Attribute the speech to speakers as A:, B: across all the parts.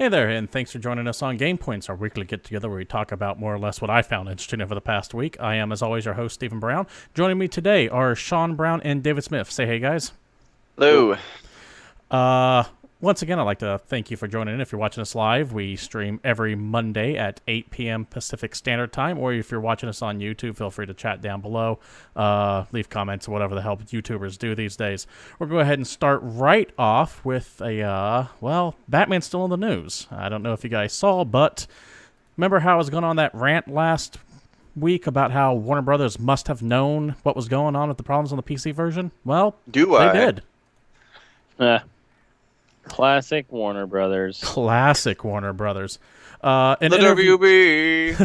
A: Hey there, and thanks for joining us on GamePoints, our weekly get-together where we talk about more or less what I found interesting over the past week. I am, as always, your host, Stephen Brown. Joining me today are Sean Brown and David Smith. Say hey, guys.
B: Hello.
A: Once again, I'd like to thank you for joining in. If you're watching us live, we stream every Monday at 8 p.m. Pacific Standard Time, or if you're watching us on YouTube, feel free to chat down below, leave comments, or whatever the hell YouTubers do these days. We'll go ahead and start right off with Batman's still in the news. I don't know if you guys saw, but remember how I was going on that rant last week about how Warner Brothers must have known what was going on with the problems on the PC version? Well, they did.
C: Classic Warner Brothers.
A: Classic Warner Brothers.
B: The WB.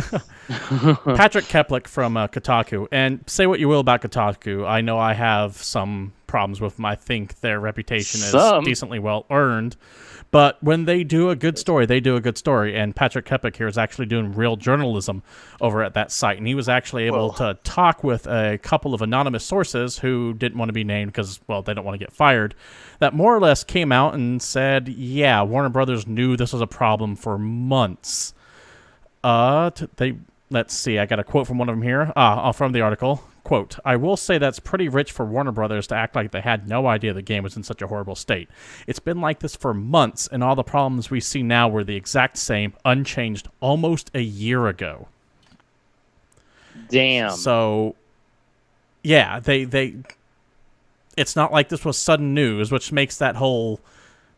A: Patrick Keplik from Kotaku. And say what you will about Kotaku. I know I have some problems with them. I think their reputation is decently well earned. But when they do a good story, they do a good story. And Patrick Keplik here is actually doing real journalism over at that site. And he was actually able to talk with a couple of anonymous sources who didn't want to be named because, well, they don't want to get fired, that more or less came out and said, yeah, Warner Brothers knew this was a problem for months. Let's see, I got a quote from one of them here, from the article. Quote, I will say that's pretty rich for Warner Brothers to act like they had no idea the game was in such a horrible state. It's been like this for months, and all the problems we see now were the exact same, unchanged, almost a year ago.
C: Damn.
A: So, yeah, they it's not like this was sudden news, which makes that whole...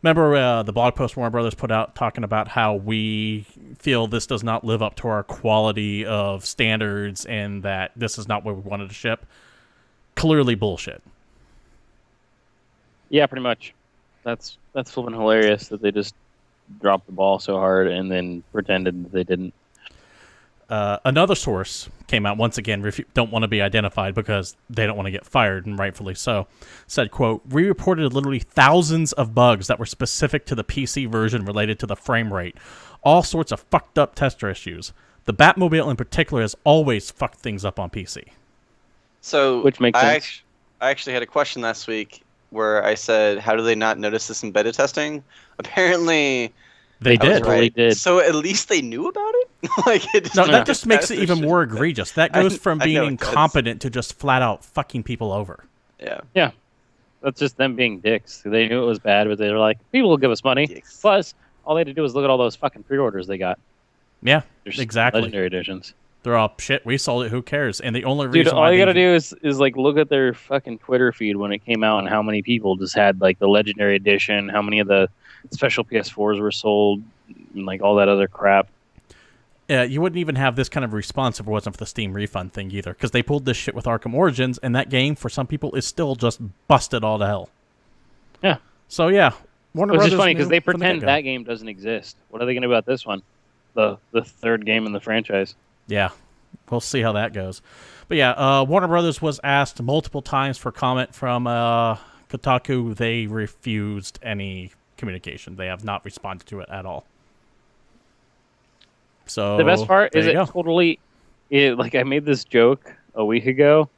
A: Remember the blog post Warner Brothers put out talking about how we feel this does not live up to our quality of standards and that this is not what we wanted to ship? Clearly bullshit.
C: Yeah, pretty much. That's flipping hilarious that they just dropped the ball so hard and then pretended that they didn't.
A: Another source came out, once again, don't want to be identified because they don't want to get fired, and rightfully so, said, quote, we reported literally thousands of bugs that were specific to the PC version related to the frame rate. All sorts of fucked up tester issues. The Batmobile in particular has always fucked things up on PC.
B: So
C: which makes sense.
B: I actually had a question last week where I said, how do they not notice this in beta testing? Apparently...
A: They did.
B: Right.
C: Did.
B: So at least they knew about it?
A: That just makes it even more egregious. That goes from being incompetent to just flat out fucking people over.
C: Yeah. That's just them being dicks. They knew it was bad, but they were like, people will give us money.
B: Dicks.
C: Plus, all they had to do was look at all those fucking pre-orders they got.
A: Yeah,
C: There's
A: exactly.
C: Legendary editions.
A: They're all, shit, we sold it, who cares? And the only reason
C: Dude, all you gotta do is like look at their fucking Twitter feed when it came out and how many people just had like the Legendary edition, how many of the special PS4s were sold, and like all that other crap.
A: You wouldn't even have this kind of response if it wasn't for the Steam refund thing either, because they pulled this shit with Arkham Origins, and that game, for some people, is still just busted all to hell.
C: Yeah.
A: So, yeah. Warner
C: Which
A: Brothers
C: is funny, because they
A: from the
C: pretend
A: get-go.
C: that game doesn't exist. What are they going to do about this one? The third game in the franchise.
A: Yeah. We'll see how that goes. But, yeah, Warner Brothers was asked multiple times for comment from Kotaku. They refused any communication. They have not responded to it at all. So
C: The best part is like I made this joke a week ago,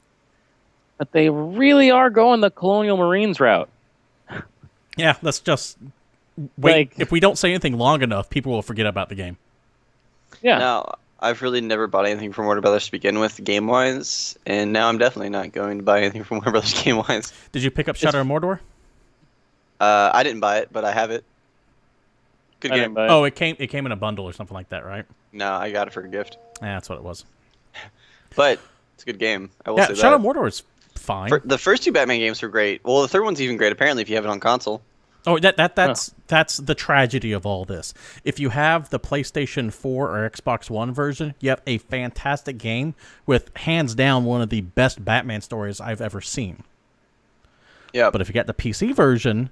C: but they really are going the Colonial Marines route.
A: Yeah, let's just wait.
C: Like,
A: if we don't say anything long enough, people will forget about the game.
C: Yeah.
B: Now, I've really never bought anything from Warner Brothers to begin with, game-wise, and now I'm definitely not going to buy anything from Warner Brothers game-wise.
A: Did you pick up Shadow of Mordor?
B: I didn't buy it, but I have it. Good
C: I
B: game.
C: didn't buy it.
A: Oh, it came in a bundle or something like that, right?
B: No, I got it for a gift.
A: Yeah, that's what it was.
B: But it's a good game. I will
A: Yeah,
B: say
A: Shadow
B: that.
A: of Mordor is fine.
B: The first two Batman games were great. Well, the third one's even great, apparently, if you have it on console.
A: Oh, that's the tragedy of all this. If you have the PlayStation 4 or Xbox One version, you have a fantastic game with, hands down, one of the best Batman stories I've ever seen.
B: Yeah.
A: But if you got the PC version,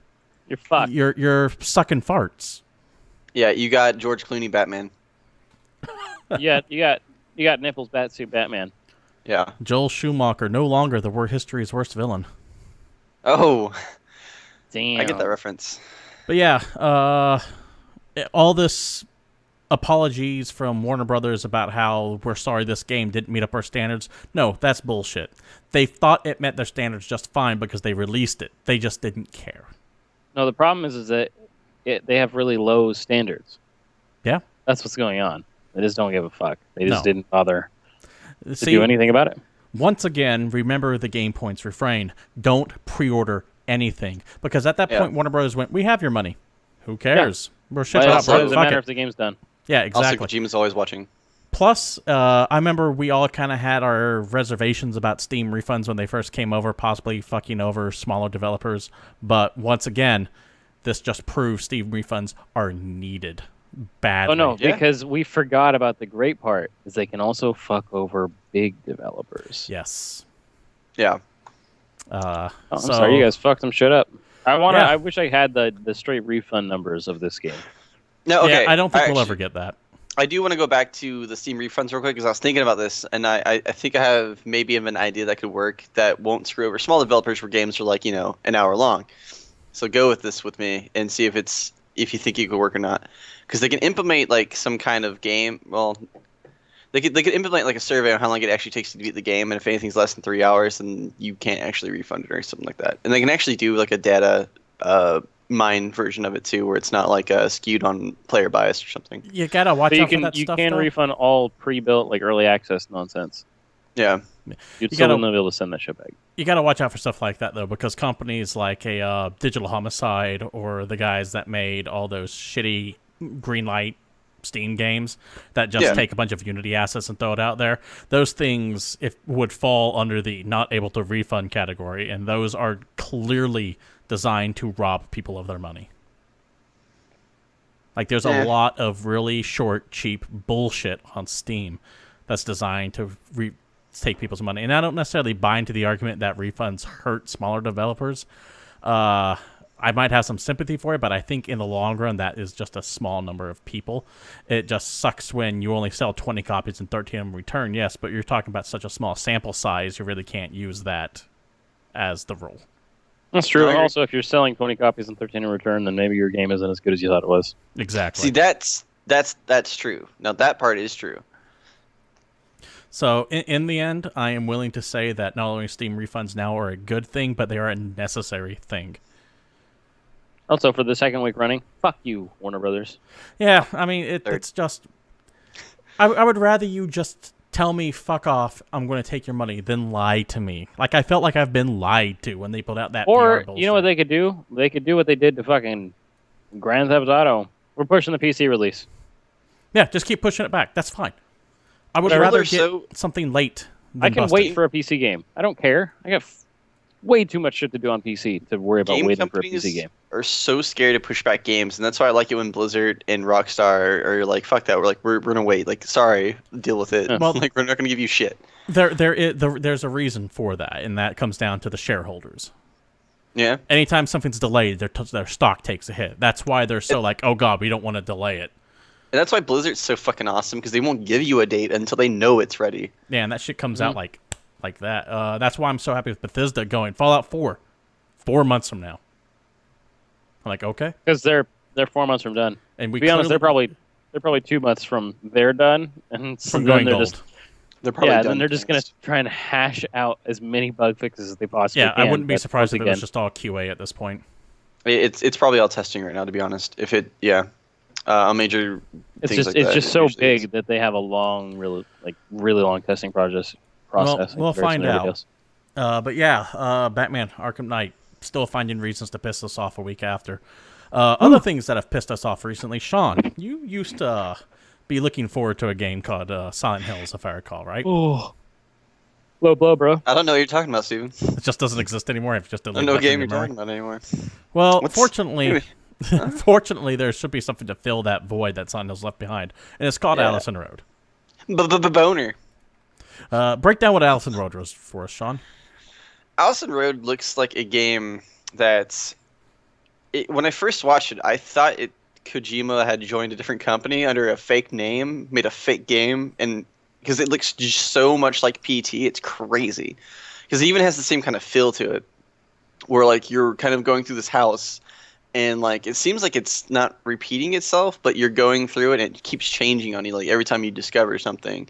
C: You're fucked.
A: you're sucking farts.
B: Yeah, you got George Clooney Batman.
C: you got Nipples Batsuit Batman.
B: Yeah.
A: Joel Schumacher, no longer the history's worst villain.
B: Oh,
C: Damn.
B: I get that reference.
A: But yeah, all this apologies from Warner Brothers about how we're sorry this game didn't meet up our standards. No, that's bullshit. They thought it met their standards just fine because they released it. They just didn't care.
C: No, the problem is that they have really low standards.
A: Yeah.
C: That's what's going on. They just don't give a fuck. They just
A: No.
C: didn't bother to do anything about it.
A: Once again, remember the GamePoints refrain. Don't pre-order anything. Because at that point, Warner Bros. Went, we have your money. Who cares? We're shipping out.
C: It doesn't matter if the game's done.
A: Yeah, exactly.
B: Also, Kojima's always watching.
A: Plus, I remember we all kind of had our reservations about Steam refunds when they first came over, possibly fucking over smaller developers. But once again, this just proves Steam refunds are needed badly.
C: Oh, no, because we forgot about the great part, is they can also fuck over big developers.
A: Yes.
B: Yeah.
C: I'm sorry, you guys fucked some shit up. I wish I had the straight refund numbers of this game.
B: No, okay.
A: Yeah, I don't think we'll ever get that.
B: I do want to go back to the Steam refunds real quick because I was thinking about this, and I think I have maybe an idea that could work that won't screw over small developers where games are like, an hour long. So go with this with me and see if you think it could work or not. Because they can implement like some kind of game. Well, they could implement like a survey on how long it actually takes to beat the game, and if anything's less than 3 hours, then you can't actually refund it or something like that. And they can actually do like a data mine version of it too, where it's not like skewed on player bias or something.
A: You gotta watch out for that
C: you
A: stuff.
C: You can
A: though.
C: refund all pre-built like early access nonsense.
B: Yeah,
C: you'd still not be able to send that shit back.
A: You gotta watch out for stuff like that though, because companies like a Digital Homicide or the guys that made all those shitty Greenlight Steam games that just take a bunch of Unity assets and throw it out there, those things would fall under the not able to refund category, and those are clearly designed to rob people of their money. Like, there's a lot of really short, cheap bullshit on Steam that's designed to take people's money. And I don't necessarily buy into the argument that refunds hurt smaller developers. I might have some sympathy for it, but I think in the long run, that is just a small number of people. It just sucks when you only sell 20 copies and 13 of them return, yes, but you're talking about such a small sample size, you really can't use that as the rule.
C: That's true. Also, if you're selling 20 copies and 13 in return, then maybe your game isn't as good as you thought it was.
A: Exactly.
B: See, that's true. Now, that part is true.
A: So, in the end, I am willing to say that not only Steam refunds now are a good thing, but they are a necessary thing.
C: Also, for the second week running, fuck you, Warner Brothers.
A: Yeah, I mean, it's just... I would rather you just tell me, fuck off, I'm going to take your money, than lie to me. Like, I felt like I've been lied to when they put out that
C: Or,
A: PR bullshit.
C: You know what they could do? They could do what they did to fucking Grand Theft Auto. We're pushing the PC release.
A: Yeah, just keep pushing it back. That's fine. I would rather get something late than
C: I can
A: busted.
C: wait for a PC game. I don't care. I got way too much shit to do on PC to worry about waiting for a PC game.
B: Are so scared to push back games, and that's why I like it when Blizzard and Rockstar are like, fuck that, we're gonna wait. Like, sorry, deal with it. Well, like, we're not gonna give you shit.
A: There's a reason for that, and that comes down to the shareholders.
B: Yeah.
A: Anytime something's delayed, their stock takes a hit. That's why they're so like, oh god, we don't want to delay it.
B: And that's why Blizzard's so fucking awesome, because they won't give you a date until they know it's ready.
A: Yeah, and that shit comes out like that. That's why I'm so happy with Bethesda going Fallout 4 months from now. I'm like, okay,
C: because they're 4 months from done.
A: And
C: to be honest, they're probably 2 months from they're done, and
A: from going
C: they're
A: gold.
C: They're probably done. Then they're just gonna try and hash out as many bug fixes as they possibly can.
A: Yeah, I wouldn't be surprised if it was just all QA at this point.
B: It's probably all testing right now, to be honest. If it, a major.
C: It's just so big that they have a long, really long testing process.
A: We'll find out. But yeah, Batman: Arkham Knight still finding reasons to piss us off a week after. Other things that have pissed us off recently. Sean, you used to be looking forward to a game called Silent Hills, if I recall, right?
C: Oh, low blow, bro.
B: I don't know what you're talking about, Steven.
A: It just doesn't exist anymore. It's just
B: I don't know what game you're talking about anymore.
A: Well, fortunately, there should be something to fill that void that Silent Hills left behind, and it's called Allison Road.
B: Boner.
A: Break down what Allison Road was for us, Sean.
B: Allison Road looks like a game that, when I first watched it, I thought Kojima had joined a different company under a fake name, made a fake game, and because it looks just so much like PT, it's crazy. Because it even has the same kind of feel to it, where like you're kind of going through this house, and like it seems like it's not repeating itself, but you're going through it and it keeps changing on you like every time you discover something.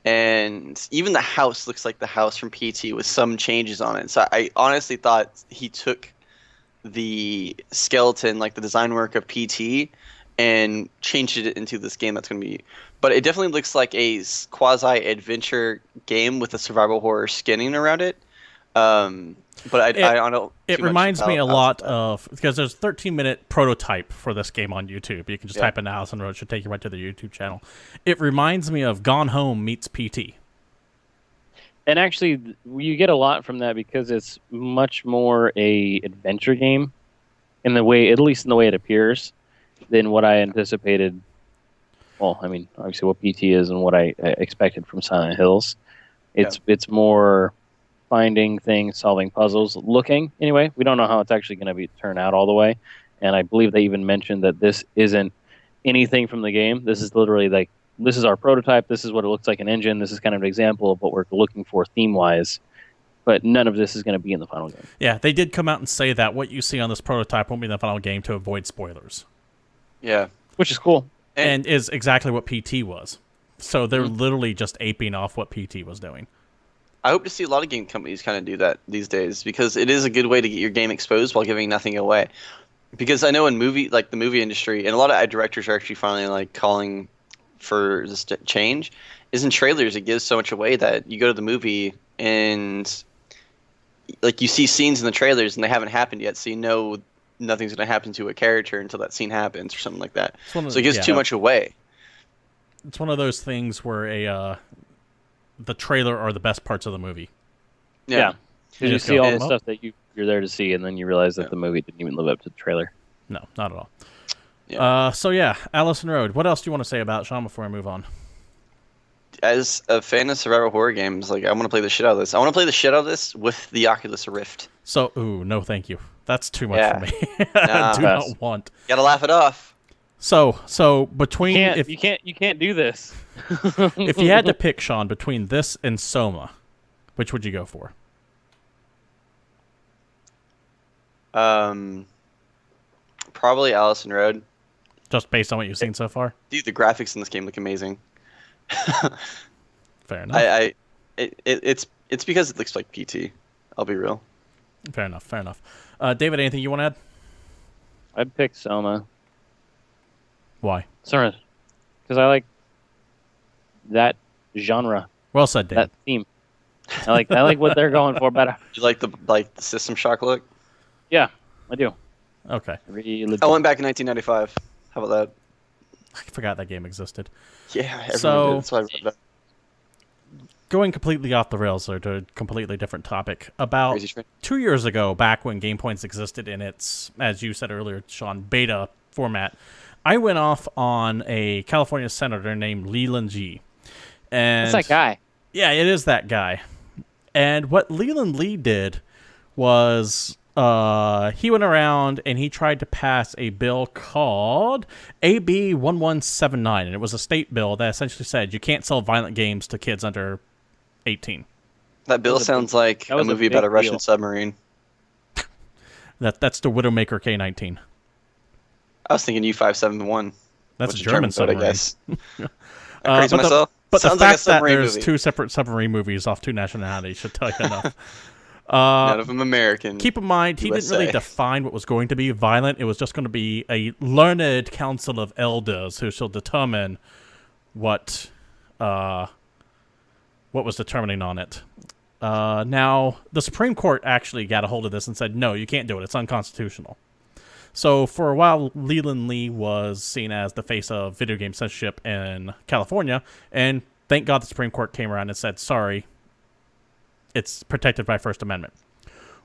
B: And even the house looks like the house from PT with some changes on it. So I honestly thought he took the skeleton, like the design work of PT, and changed it into this game that's going to be. But it definitely looks like a quasi-adventure game with a survival horror skinning around it. But I don't know.
A: It reminds me a lot of, because there's a 13-minute prototype for this game on YouTube. You can just type in Allison Road, it should take you right to the YouTube channel. It reminds me of Gone Home meets PT.
C: And actually, you get a lot from that because it's much more a adventure game, in the way, at least in the way it appears, than what I anticipated. Well, I mean, obviously what PT is and what I expected from Silent Hills. It's more finding things, solving puzzles, looking. Anyway, we don't know how it's actually going to turn out all the way. And I believe they even mentioned that this isn't anything from the game. This is literally like, this is our prototype. This is what it looks like in engine. This is kind of an example of what we're looking for theme-wise. But none of this is going to be in the final game.
A: Yeah, they did come out and say that what you see on this prototype won't be in the final game to avoid spoilers.
B: Yeah.
C: Which is cool.
A: And is exactly what PT was. So they're literally just aping off what PT was doing.
B: I hope to see a lot of game companies kind of do that these days, because it is a good way to get your game exposed while giving nothing away. Because I know in the movie industry, and a lot of directors are actually finally like calling for this change, is in trailers it gives so much away that you go to the movie and like you see scenes in the trailers and they haven't happened yet, so you know nothing's going to happen to a character until that scene happens or something like that. So it gives too much away.
A: It's one of those things where the trailer are the best parts of the movie.
C: Yeah. You see all the stuff that you're there to see, and then you realize that the movie didn't even live up to the trailer.
A: No, not at all.
B: Yeah.
A: So yeah, Allison Road. What else do you want to say about Sean before I move on?
B: As a fan of survival horror games, like I want to play the shit out of this. I want to play the shit out of this with the Oculus Rift.
A: So, no, thank you. That's too much for me. I do not want.
B: Gotta laugh it off.
A: So between
C: you can't do this.
A: If you had to pick, Sean, between this and Soma, which would you go for?
B: Probably Allison Road.
A: Just based on what you've seen so far?
B: Dude, the graphics in this game look amazing.
A: Fair enough.
B: It's because it looks like PT. I'll be real.
A: Fair enough. David, anything you want to add?
C: I'd pick Soma.
A: Why?
C: Sorry, because I like that genre.
A: Well said, David.
C: That theme. I like what they're going for better.
B: You like the System Shock look?
C: Yeah, I do.
A: Okay.
C: Really
B: I went back in 1995. How about that?
A: I forgot that game existed.
B: Yeah, everyone did. That's why I read that.
A: Going completely off the rails or to a completely different topic. About 2 years ago, back when GamePoints existed in its, as you said earlier, Sean, beta format, I went off on a California senator named Yeland Lee. And
C: that's that guy.
A: Yeah, it is that guy. And what Yeland Lee did was he went around and he tried to pass a bill called AB 1179, and it was a state bill that essentially said you can't sell violent games to kids under 18.
B: That bill sounds like a movie about a Russian submarine.
A: That's the Widowmaker K-19.
B: I was thinking U-571.
A: That's a German submarine.
B: I guess. Crazy myself.
A: But
B: sounds
A: the
B: like
A: fact that there's two separate submarine movies off two nationalities should tell you enough.
B: None of them American.
A: Keep in mind, he didn't really define what was going to be violent. It was just going to be a learned council of elders who shall determine what was determining on it. Now, the Supreme Court actually got a hold of this and said, no, you can't do it. It's unconstitutional. So for a while, Yeland Lee was seen as the face of video game censorship in California, and thank God the Supreme Court came around and said, sorry, it's protected by First Amendment.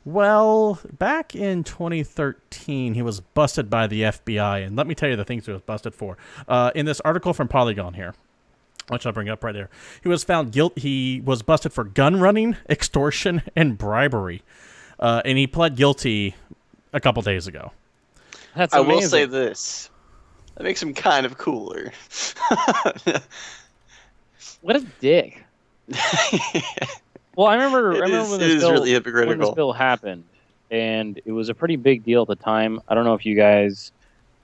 A: Well, back in 2013, he was busted by the FBI, and let me tell you the things he was busted for. In this article from Polygon here, which I'll bring up right there, he was found guilty. He was busted for gun running, extortion, and bribery, and he pled guilty a couple days ago.
C: That's amazing.
B: I will say this. That makes him kind of cooler.
C: What a dick. Well, I remember when this bill happened, and it was a pretty big deal at the time. I don't know if you guys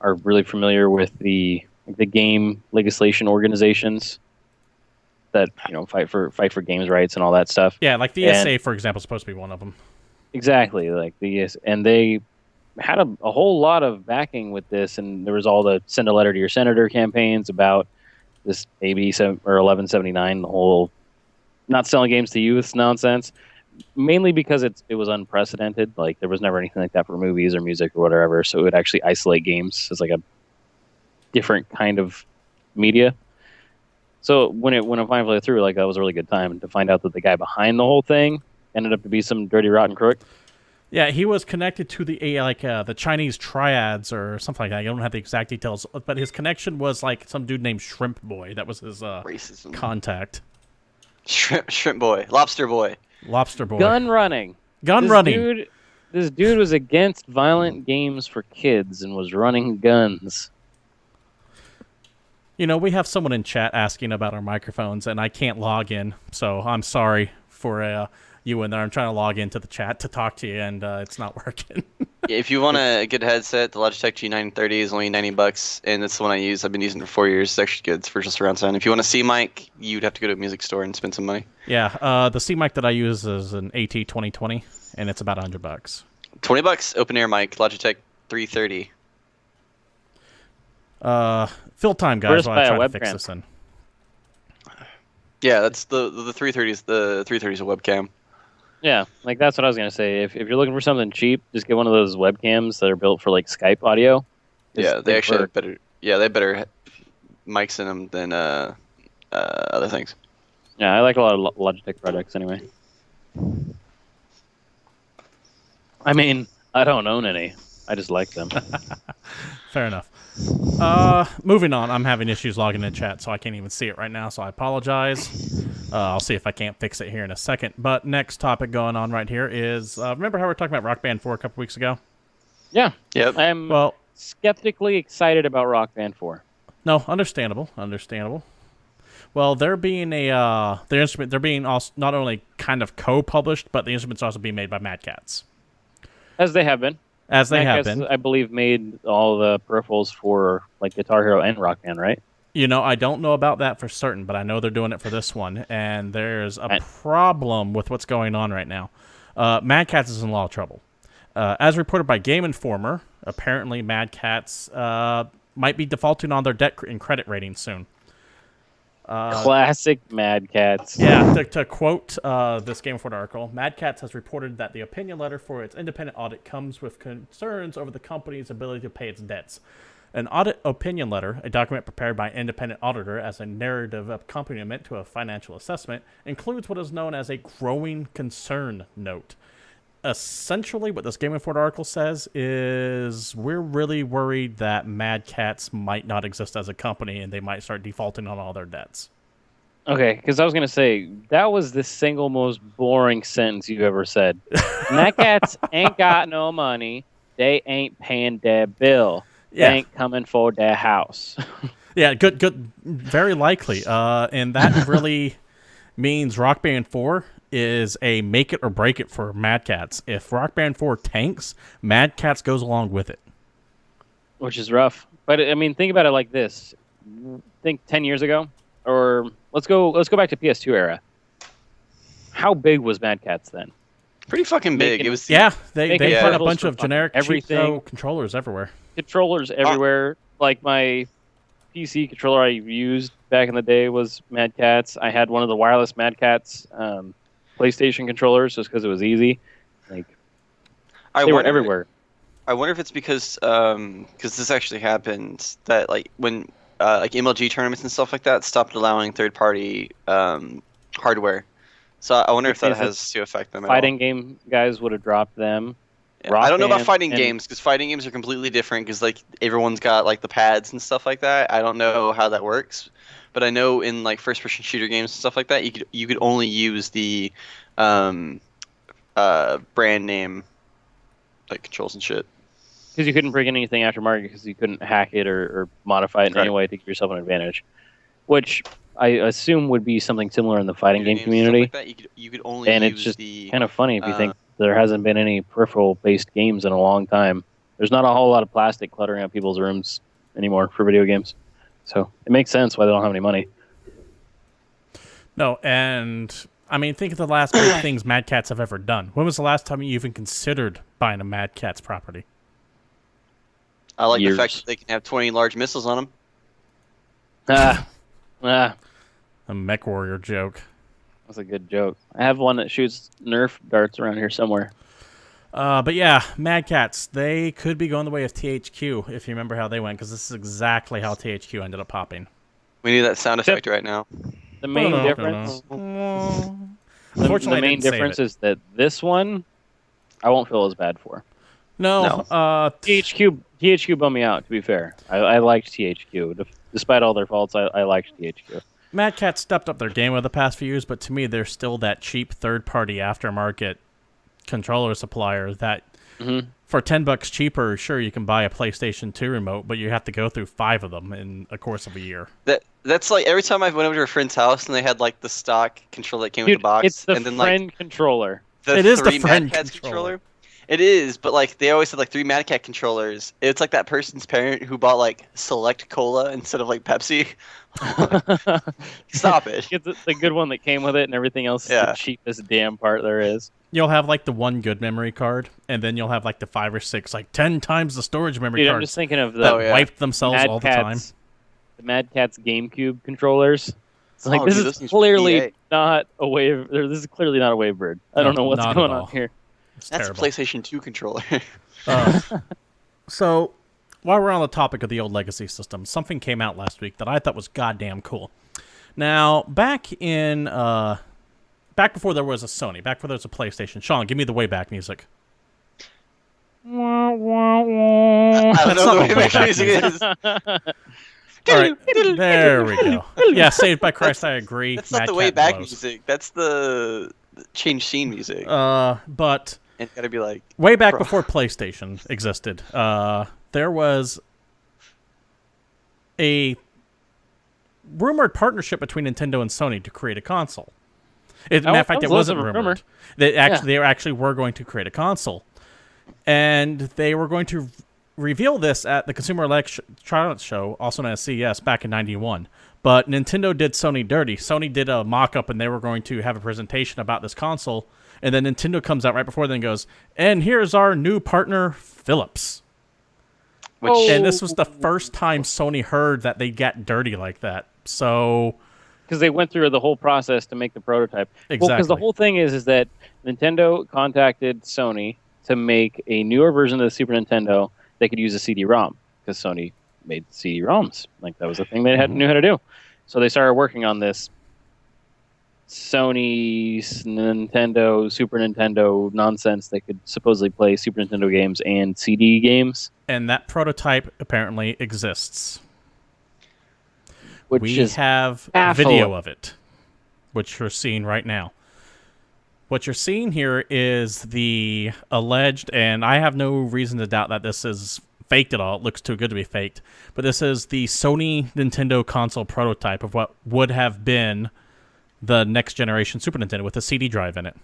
C: are really familiar with the game legislation organizations that fight for games rights and all that stuff.
A: Yeah, like the ESA, for example, is supposed to be one of them.
C: Exactly, like the ESA, and they had a whole lot of backing with this, and there was all the send a letter to your senator campaigns about this AB or 1179, the whole not selling games to youth nonsense. Mainly because it was unprecedented. Like there was never anything like that for movies or music or whatever. So it would actually isolate games as like a different kind of media. So when it finally played through, like that was a really good time to find out that the guy behind the whole thing ended up to be some dirty rotten crook.
A: Yeah, he was connected to the Chinese triads or something like that. I don't have the exact details, but his connection was like some dude named Shrimp Boy. That was his
B: racism
A: contact.
B: Shrimp Boy, Lobster Boy.
A: Lobster Boy.
C: Gun running. This dude was against violent games for kids and was running guns.
A: You know, we have someone in chat asking about our microphones, and I can't log in, so I'm sorry for you in there. I'm trying to log into the chat to talk to you, and it's not working.
B: If you want a good headset, the Logitech G930 is only $90, and it's the one I use. I've been using it for 4 years. It's actually good. It's for just around $10. If you want a C mic, you'd have to go to a music store and spend some money.
A: Yeah, the C mic that I use is an AT2020, and it's about $100.
B: $20 open air mic, Logitech 330.
A: Fill time, guys, while I try to fix this in.
B: Yeah, that's the 330's. The 330's a webcam.
C: Yeah, like that's what I was gonna say. If you're looking for something cheap, just get one of those webcams that are built for like Skype audio.
B: Yeah, they actually have better. Yeah, they have better mics in them than other things.
C: Yeah, I like a lot of Logitech products anyway. I mean, I don't own any. I just like them.
A: Fair enough. Moving on. I'm having issues logging in chat, so I can't even see it right now, so I apologize. I'll see if I can't fix it here in a second. But next topic going on right here is, remember how we were talking about Rock Band 4 a couple weeks ago?
C: Yeah.
B: Yep.
C: I'm skeptically excited about Rock Band 4.
A: No, understandable. Well, they're being they're being also not only kind of co-published, but the instrument's also being made by Madcatz.
C: As they have been.
A: Madcatz,
C: I believe, made all the peripherals for like Guitar Hero and Rock Band, right?
A: You know, I don't know about that for certain, but I know they're doing it for this one, and there's a problem with what's going on right now. Madcatz is in a lot of trouble. As reported by Game Informer, apparently Madcatz might be defaulting on their debt and credit rating soon.
C: Classic Madcatz.
A: Yeah, to quote this Game Informer article, Madcatz has reported that the opinion letter for its independent audit comes with concerns over the company's ability to pay its debts. An audit opinion letter, a document prepared by an independent auditor as a narrative accompaniment to a financial assessment, includes what is known as a growing concern note. Essentially, what this Game Informer article says is we're really worried that Madcatz might not exist as a company and they might start defaulting on all their debts.
C: Okay, because I was going to say, that was the single most boring sentence you've ever said. Madcatz ain't got no money. They ain't paying their bill.
A: Yeah.
C: They ain't coming for their house.
A: Yeah, good, very likely. And that really means Rock Band 4 is a make it or break it for Madcatz. If Rock Band 4 tanks, Madcatz goes along with it.
C: Which is rough. But, I mean, think about it like this. Think 10 years ago, or let's go back to PS2 era. How big was Madcatz then?
B: Pretty fucking big. It was.
A: Yeah, they put a bunch of generic
C: everything,
A: controllers everywhere.
C: Controllers everywhere. Like my PC controller I used back in the day was Madcatz. I had one of the wireless Madcatz PlayStation controllers just because it was easy. Like they were everywhere.
B: I wonder if it's because this actually happened that like when like MLG tournaments and stuff like that stopped allowing third-party hardware. So I wonder if that has to affect them at all.
C: Fighting game guys would have dropped them.
B: Yeah, I don't know about fighting games because fighting games are completely different because like everyone's got like the pads and stuff like that. I don't know how that works, but I know in like first-person shooter games and stuff like that, you could only use the brand name like controls and shit.
C: Because you couldn't bring in anything aftermarket because you couldn't hack it or modify it in any way to give yourself an advantage, which I assume would be something similar in the fighting game community.
B: Like that, you could only
C: and
B: use
C: it's just kind of funny if you think there hasn't been any peripheral-based games in a long time. There's not a whole lot of plastic cluttering up people's rooms anymore for video games. So it makes sense why they don't have any money.
A: No, and I mean, think of the last big things Madcatz have ever done. When was the last time you even considered buying a Madcatz property?
B: I like
C: years.
B: the fact that they can have 20 large missiles on them.
C: A
A: mech warrior joke.
C: That's a good joke. I have one that shoots Nerf darts around here somewhere.
A: But yeah, Madcatz, they could be going the way of THQ, if you remember how they went, because this is exactly how THQ ended up popping.
B: We need that sound effect right now.
C: The main difference...
A: Unfortunately,
C: the main difference is that this one, I won't feel as bad for.
A: No.
C: THQ bummed me out, to be fair. I liked THQ. Despite all their faults, I liked THQ.
A: Madcatz stepped up their game over the past few years, but to me, they're still that cheap third-party aftermarket controller supplier that for $10 cheaper, sure, you can buy a PlayStation 2 remote, but you have to go through 5 of them in a course of a year.
B: That's like every time I went over to a friend's house and they had like the stock controller that came with the box.
C: It's the
B: and then,
C: friend controller.
A: It is the friend controller.
B: It is, but like they always had like 3 Madcatz controllers. It's like that person's parent who bought like Select Cola instead of like Pepsi. Stop it.
C: Get the good one that came with it, and everything else is the cheapest damn part there is.
A: You'll have like the 1 good memory card, and then you'll have like the 5 or 6, like 10 times the storage memory cards.
C: I'm just thinking of the
A: that wiped themselves all the time.
C: The Madcatz GameCube controllers. It's like this is clearly not a wave. This is clearly not a Wavebird. I don't know what's going on here.
B: That's terrible. A PlayStation 2 controller.
A: So, while we're on the topic of the old legacy system, something came out last week that I thought was goddamn cool. Now, back before there was a Sony, back before there was a PlayStation. Sean, give me the way back music.
B: I don't know what the way back music is.
A: All right, there we go. Yeah, Saved by Christ, I agree.
B: That's not the way back music. That's the change scene music.
A: But
B: it's gotta be like
A: way back before PlayStation existed. There was a rumored partnership between Nintendo and Sony to create a console. Matter of fact, it wasn't rumored. They actually were going to create a console, and they were going to reveal this at the Consumer Electronics Show, also known as CES, back in '91. But Nintendo did Sony dirty. Sony did a mock-up, and they were going to have a presentation about this console. And then Nintendo comes out right before then and goes, and here's our new partner, Philips. And this was the first time Sony heard that they got dirty like that. So,
C: because they went through the whole process to make the prototype.
A: Exactly.
C: Well, because the whole thing is that Nintendo contacted Sony to make a newer version of the Super Nintendo that could use a CD-ROM, because Sony made CD-ROMs. Like, that was the thing they knew how to do. So they started working on this Sony, Nintendo, Super Nintendo nonsense that could supposedly play Super Nintendo games and CD games.
A: And that prototype apparently exists.
C: Which
A: we
C: is
A: have video of it, which you're seeing right now. What you're seeing here is the alleged, and I have no reason to doubt that this is faked at all. It looks too good to be faked. But this is the Sony Nintendo console prototype of what would have been the next generation Super Nintendo with a CD drive in it.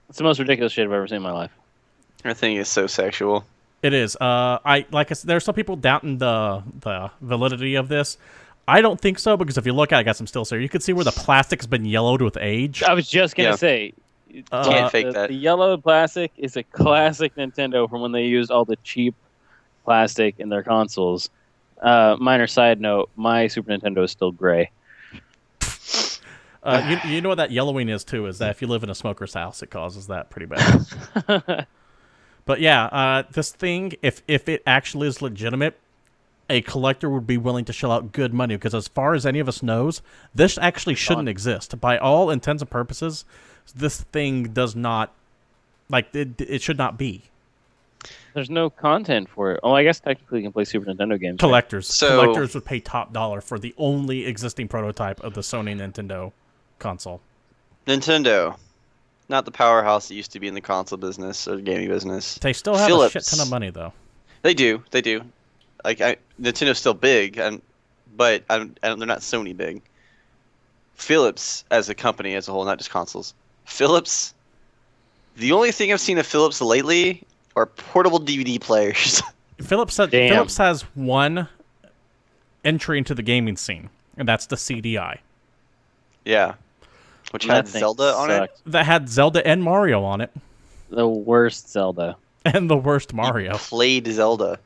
C: It's the most ridiculous shit I've ever seen in my life.
B: That thing is so sexual.
A: It is. Like I said, there's some people doubting the validity of this. I don't think so, because if you look at it, I got some stills here. You can see where the plastic's been yellowed with age.
C: I was just going to say.
B: Can't fake that.
C: The yellow plastic is a classic Nintendo from when they used all the cheap plastic in their consoles. Minor side note, my Super Nintendo is still gray.
A: You know what that yellowing is, too, is that if you live in a smoker's house, it causes that pretty bad. But yeah, this thing, if it actually is legitimate, a collector would be willing to shell out good money, because as far as any of us knows, this actually shouldn't exist. By all intents and purposes, this thing does not, it should not be.
C: There's no content for it. Oh, I guess technically you can play Super Nintendo games.
A: Collectors would pay top dollar for the only existing prototype of the Sony Nintendo console.
B: Nintendo, not the powerhouse it used to be in the console business or the gaming business.
A: They still have a shit ton of money, though.
B: They do. Nintendo's still big, but they're not Sony big. Philips, as a company as a whole, not just consoles. Philips, the only thing I've seen of Philips lately are portable DVD players.
A: Philips has one entry into the gaming scene, and that's the CDI.
B: Yeah. Which had Zelda on it?
A: That had Zelda and Mario on it.
C: The worst Zelda.
A: And the worst Mario.
B: You played Zelda.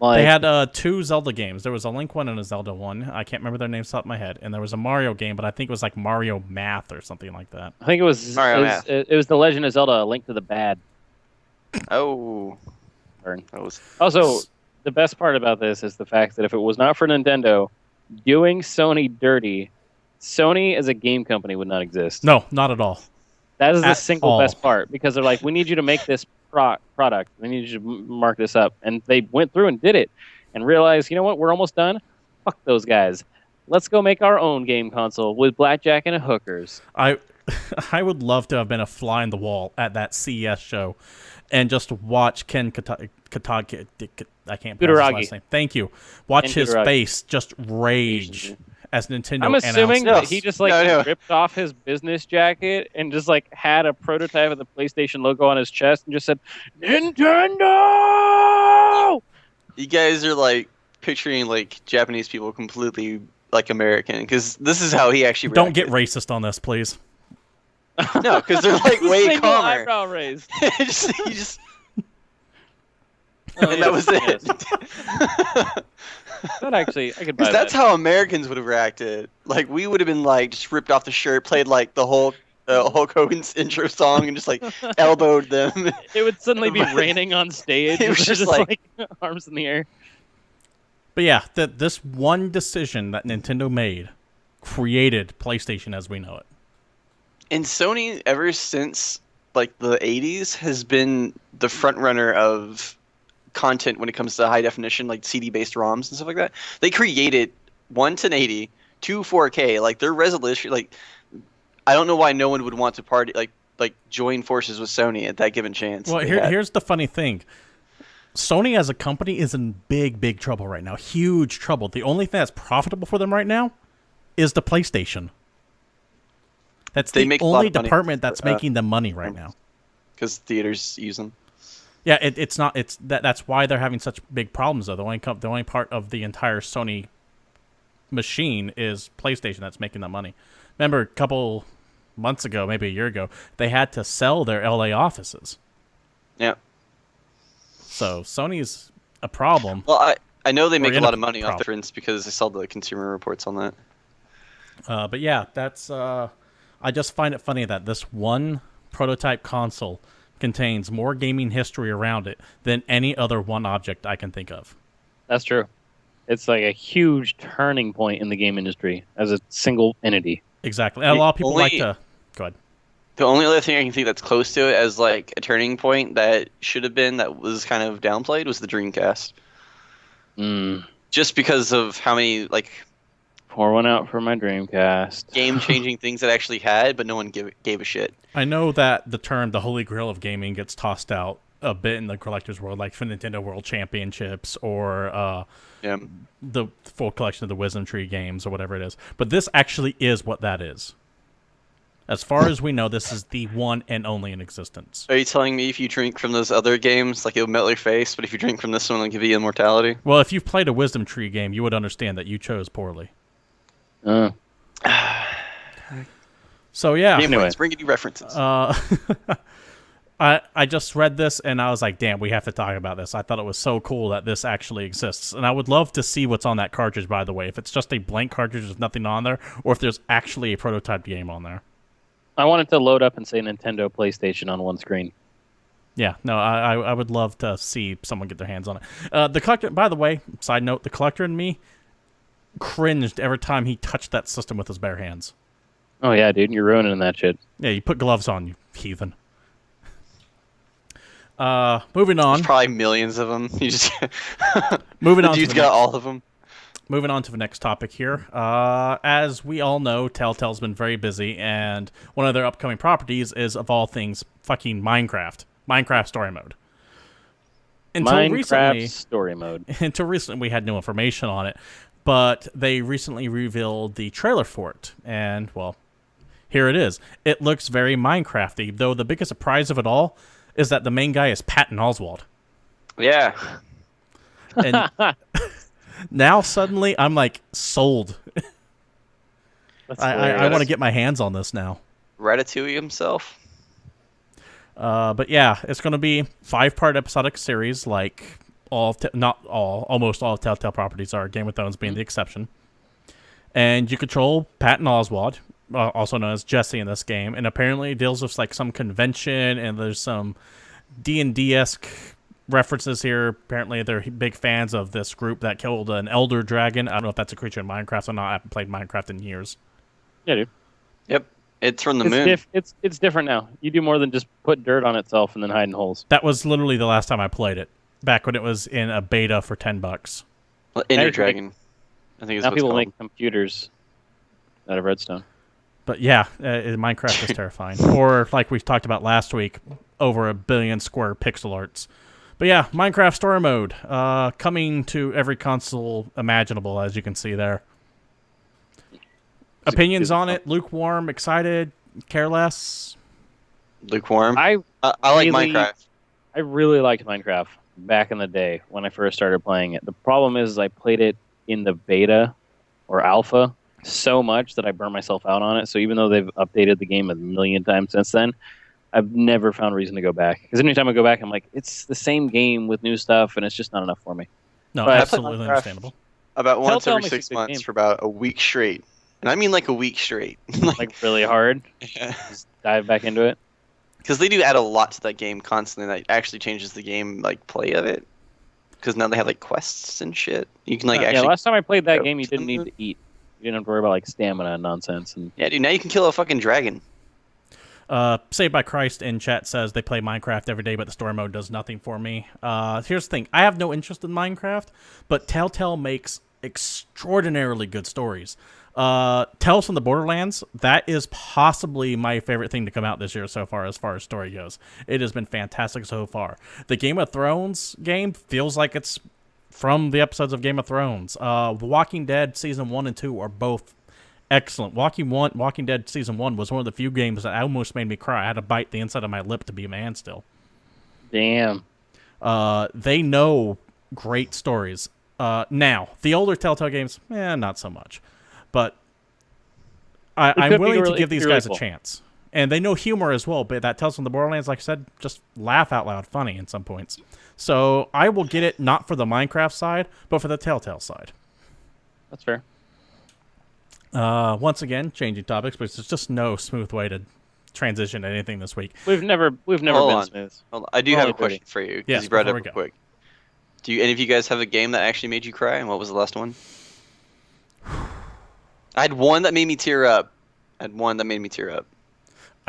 A: They had 2 Zelda games. There was a Link one and a Zelda one. I can't remember their names off the top of my head. And there was a Mario game, but I think it was like Mario Math or something like that.
C: I think it was it was The Legend of Zelda: A Link to the Bad.
B: Oh.
C: Also, the best part about this is the fact that if it was not for Nintendo doing Sony dirty, Sony as a game company would not exist.
A: No, not at all.
C: That is the single best part, because they're like, we need you to make this product. We need you to mark this up. And they went through and did it and realized, you know what, we're almost done. Fuck those guys. Let's go make our own game console with blackjack and hookers.
A: I would love to have been a fly on the wall at that CES show and just watch Ken Katagi. I can't pronounce his last name. Thank you. Watch his face just rage as Nintendo.
C: I'm assuming that he just ripped off his business jacket and just had a prototype of the PlayStation logo on his chest and just said, Nintendo!
B: You guys are picturing Japanese people completely like American, because this is how he actually reacted.
A: Don't get racist on this, please.
B: No, because they're way calmer.
C: Eyebrow raised.
B: he just and that was it.
C: That actually, I could buy that.
B: That's how Americans would have reacted. We would have been just ripped off the shirt, played the whole Hulk Hogan's intro song, and just elbowed them.
C: It would suddenly be raining on stage.
B: It was just
C: arms in the air.
A: But yeah, this one decision that Nintendo made created PlayStation as we know it.
B: And Sony, ever since the 80s, has been the front runner of content when it comes to high definition, CD-based ROMs and stuff like that. They created 1 1080, 2 4K. Their resolution, I don't know why no one would want to join forces with Sony at that given chance.
A: Well, here's the funny thing. Sony as a company is in big trouble right now. Huge trouble. The only thing that's profitable for them right now is the PlayStation. That's the only department that's making them money right now.
B: Because theaters use them.
A: Yeah, it's not. That's why they're having such big problems though. The only part of the entire Sony machine is PlayStation that's making that money. Remember, a couple months ago, maybe a year ago, they had to sell their LA offices.
B: Yeah.
A: So Sony's a problem.
B: Well, I know they make a lot of money off difference because I saw the Consumer Reports on that.
A: But yeah, that's. I just find it funny that this one prototype console contains more gaming history around it than any other one object I can think of.
C: That's true. It's a huge turning point in the game industry as a single entity.
A: Exactly. And a lot of people like to... Go ahead.
B: The only other thing I can think that's close to it as a turning point that should have been, that was kind of downplayed, was the Dreamcast. Just because of how many
C: pour one out for my Dreamcast.
B: Game-changing things it actually had, but no one gave a shit.
A: I know that the term the Holy Grail of gaming gets tossed out a bit in the collector's world, like for Nintendo World Championships or the full collection of the Wisdom Tree games or whatever it is. But this actually is what that is. As far as we know, this is the one and only in existence.
B: Are you telling me if you drink from those other games, it'll melt your face, but if you drink from this one, it'll give you immortality?
A: Well, if you've played a Wisdom Tree game, you would understand that you chose poorly. So yeah.
B: Anyway, bringing you references.
A: I just read this and I was like, damn, we have to talk about this. I thought it was so cool that this actually exists. And I would love to see what's on that cartridge, by the way. If it's just a blank cartridge with nothing on there, or if there's actually a prototype game on there.
C: I want it to load up and say Nintendo PlayStation on one screen.
A: Yeah, no, I would love to see someone get their hands on it. The collector, by the way, side note, the collector in me cringed every time he touched that system with his bare hands.
C: Oh yeah, dude, you're ruining that shit.
A: Yeah, you put gloves on, you heathen. Moving on.
B: There's probably millions of them. You just
A: moving on.
B: Dude's got all of them.
A: Moving on to the next topic here. As we all know, Telltale's been very busy, and one of their upcoming properties is, of all things, fucking Minecraft. Minecraft Story Mode.
C: Story Mode.
A: Until recently, we had no information on it, but they recently revealed the trailer for it, and, well, here it is. It looks very Minecrafty, though the biggest surprise of it all is that the main guy is Patton Oswalt.
B: Yeah.
A: And now suddenly I'm sold. I want to get my hands on this now.
B: Ratatouille himself.
A: But yeah, it's going to be 5-part episodic series like almost all of Telltale properties are, Game of Thrones being the exception. And you control Patton Oswalt, also known as Jesse in this game, and apparently it deals with like some convention, and there's some D&D-esque references here. Apparently they're big fans of this group that killed an elder dragon. I don't know if that's a creature in Minecraft or not. I haven't played Minecraft in years.
C: Yeah, dude.
B: Yep. It's from the moon.
C: It's different now. You do more than just put dirt on itself and then hide in holes.
A: That was literally the last time I played it, back when it was in a beta for $10.
B: Well, Ender Dragon, I think is
C: now
B: what it's
C: people
B: called.
C: make computers out of redstone.
A: But yeah, Minecraft is terrifying. Or, like we talked about last week, over 1 billion square pixel arts. But yeah, Minecraft Story Mode, coming to every console imaginable, as you can see there. Opinions on it? Lukewarm, excited, care less?
B: Lukewarm.
C: I
B: like Minecraft.
C: I really liked Minecraft back in the day when I first started playing it. The problem is I played it in the beta or alpha so much that I burned myself out on it. So even though they've updated the game 1 million times since then, I've never found reason to go back. Because anytime I go back, I'm like, it's the same game with new stuff, and it's just not enough for me.
A: No,
C: But
A: absolutely understandable.
B: About once
C: Telltale
B: every
C: makes a
B: 6
C: good
B: months
C: game.
B: for about a week straight. And I mean like a week straight.
C: Like really hard. Just dive back into it.
B: Because they do add a lot to that game constantly that actually changes the game like play of it. Because now they have like quests and shit. You can like actually.
C: Yeah, last time I played that
B: go
C: game, you
B: to
C: didn't
B: the
C: need to eat. You didn't have to worry about like stamina and nonsense. And
B: Yeah, dude. Now you can kill a fucking dragon.
A: Saved by Christ in chat says they play Minecraft every day, but the story mode does nothing for me. Here's the thing. I have no interest in Minecraft, but Telltale makes extraordinarily good stories. Tales from the Borderlands, that is possibly my favorite thing to come out this year so far as story goes. It has been fantastic so far. The Game of Thrones game feels like it's from the episodes of Game of Thrones. The Walking Dead Season 1 and 2 are both excellent. Walking Dead Season 1 was one of the few games that almost made me cry. I had to bite the inside of my lip to be a man still.
C: damn.
A: They know great stories. Now, the older Telltale games, not so much. But I'm willing to give these guys a chance. And they know humor as well, but that Tales from the Borderlands, like I said, just laugh out loud funny in some points. So I will get it not for the Minecraft side, but for the Telltale side.
C: That's fair.
A: Once again, changing topics, but there's just no smooth way to transition to anything this week.
C: We've never been smooth.
B: Hold on. I do have a question for you, because
A: Yes,
B: you brought it
A: before
B: up
A: we
B: real quick. Do any of you guys have a game that actually made you cry, and what was the last one? I had one that made me tear up.
A: I'd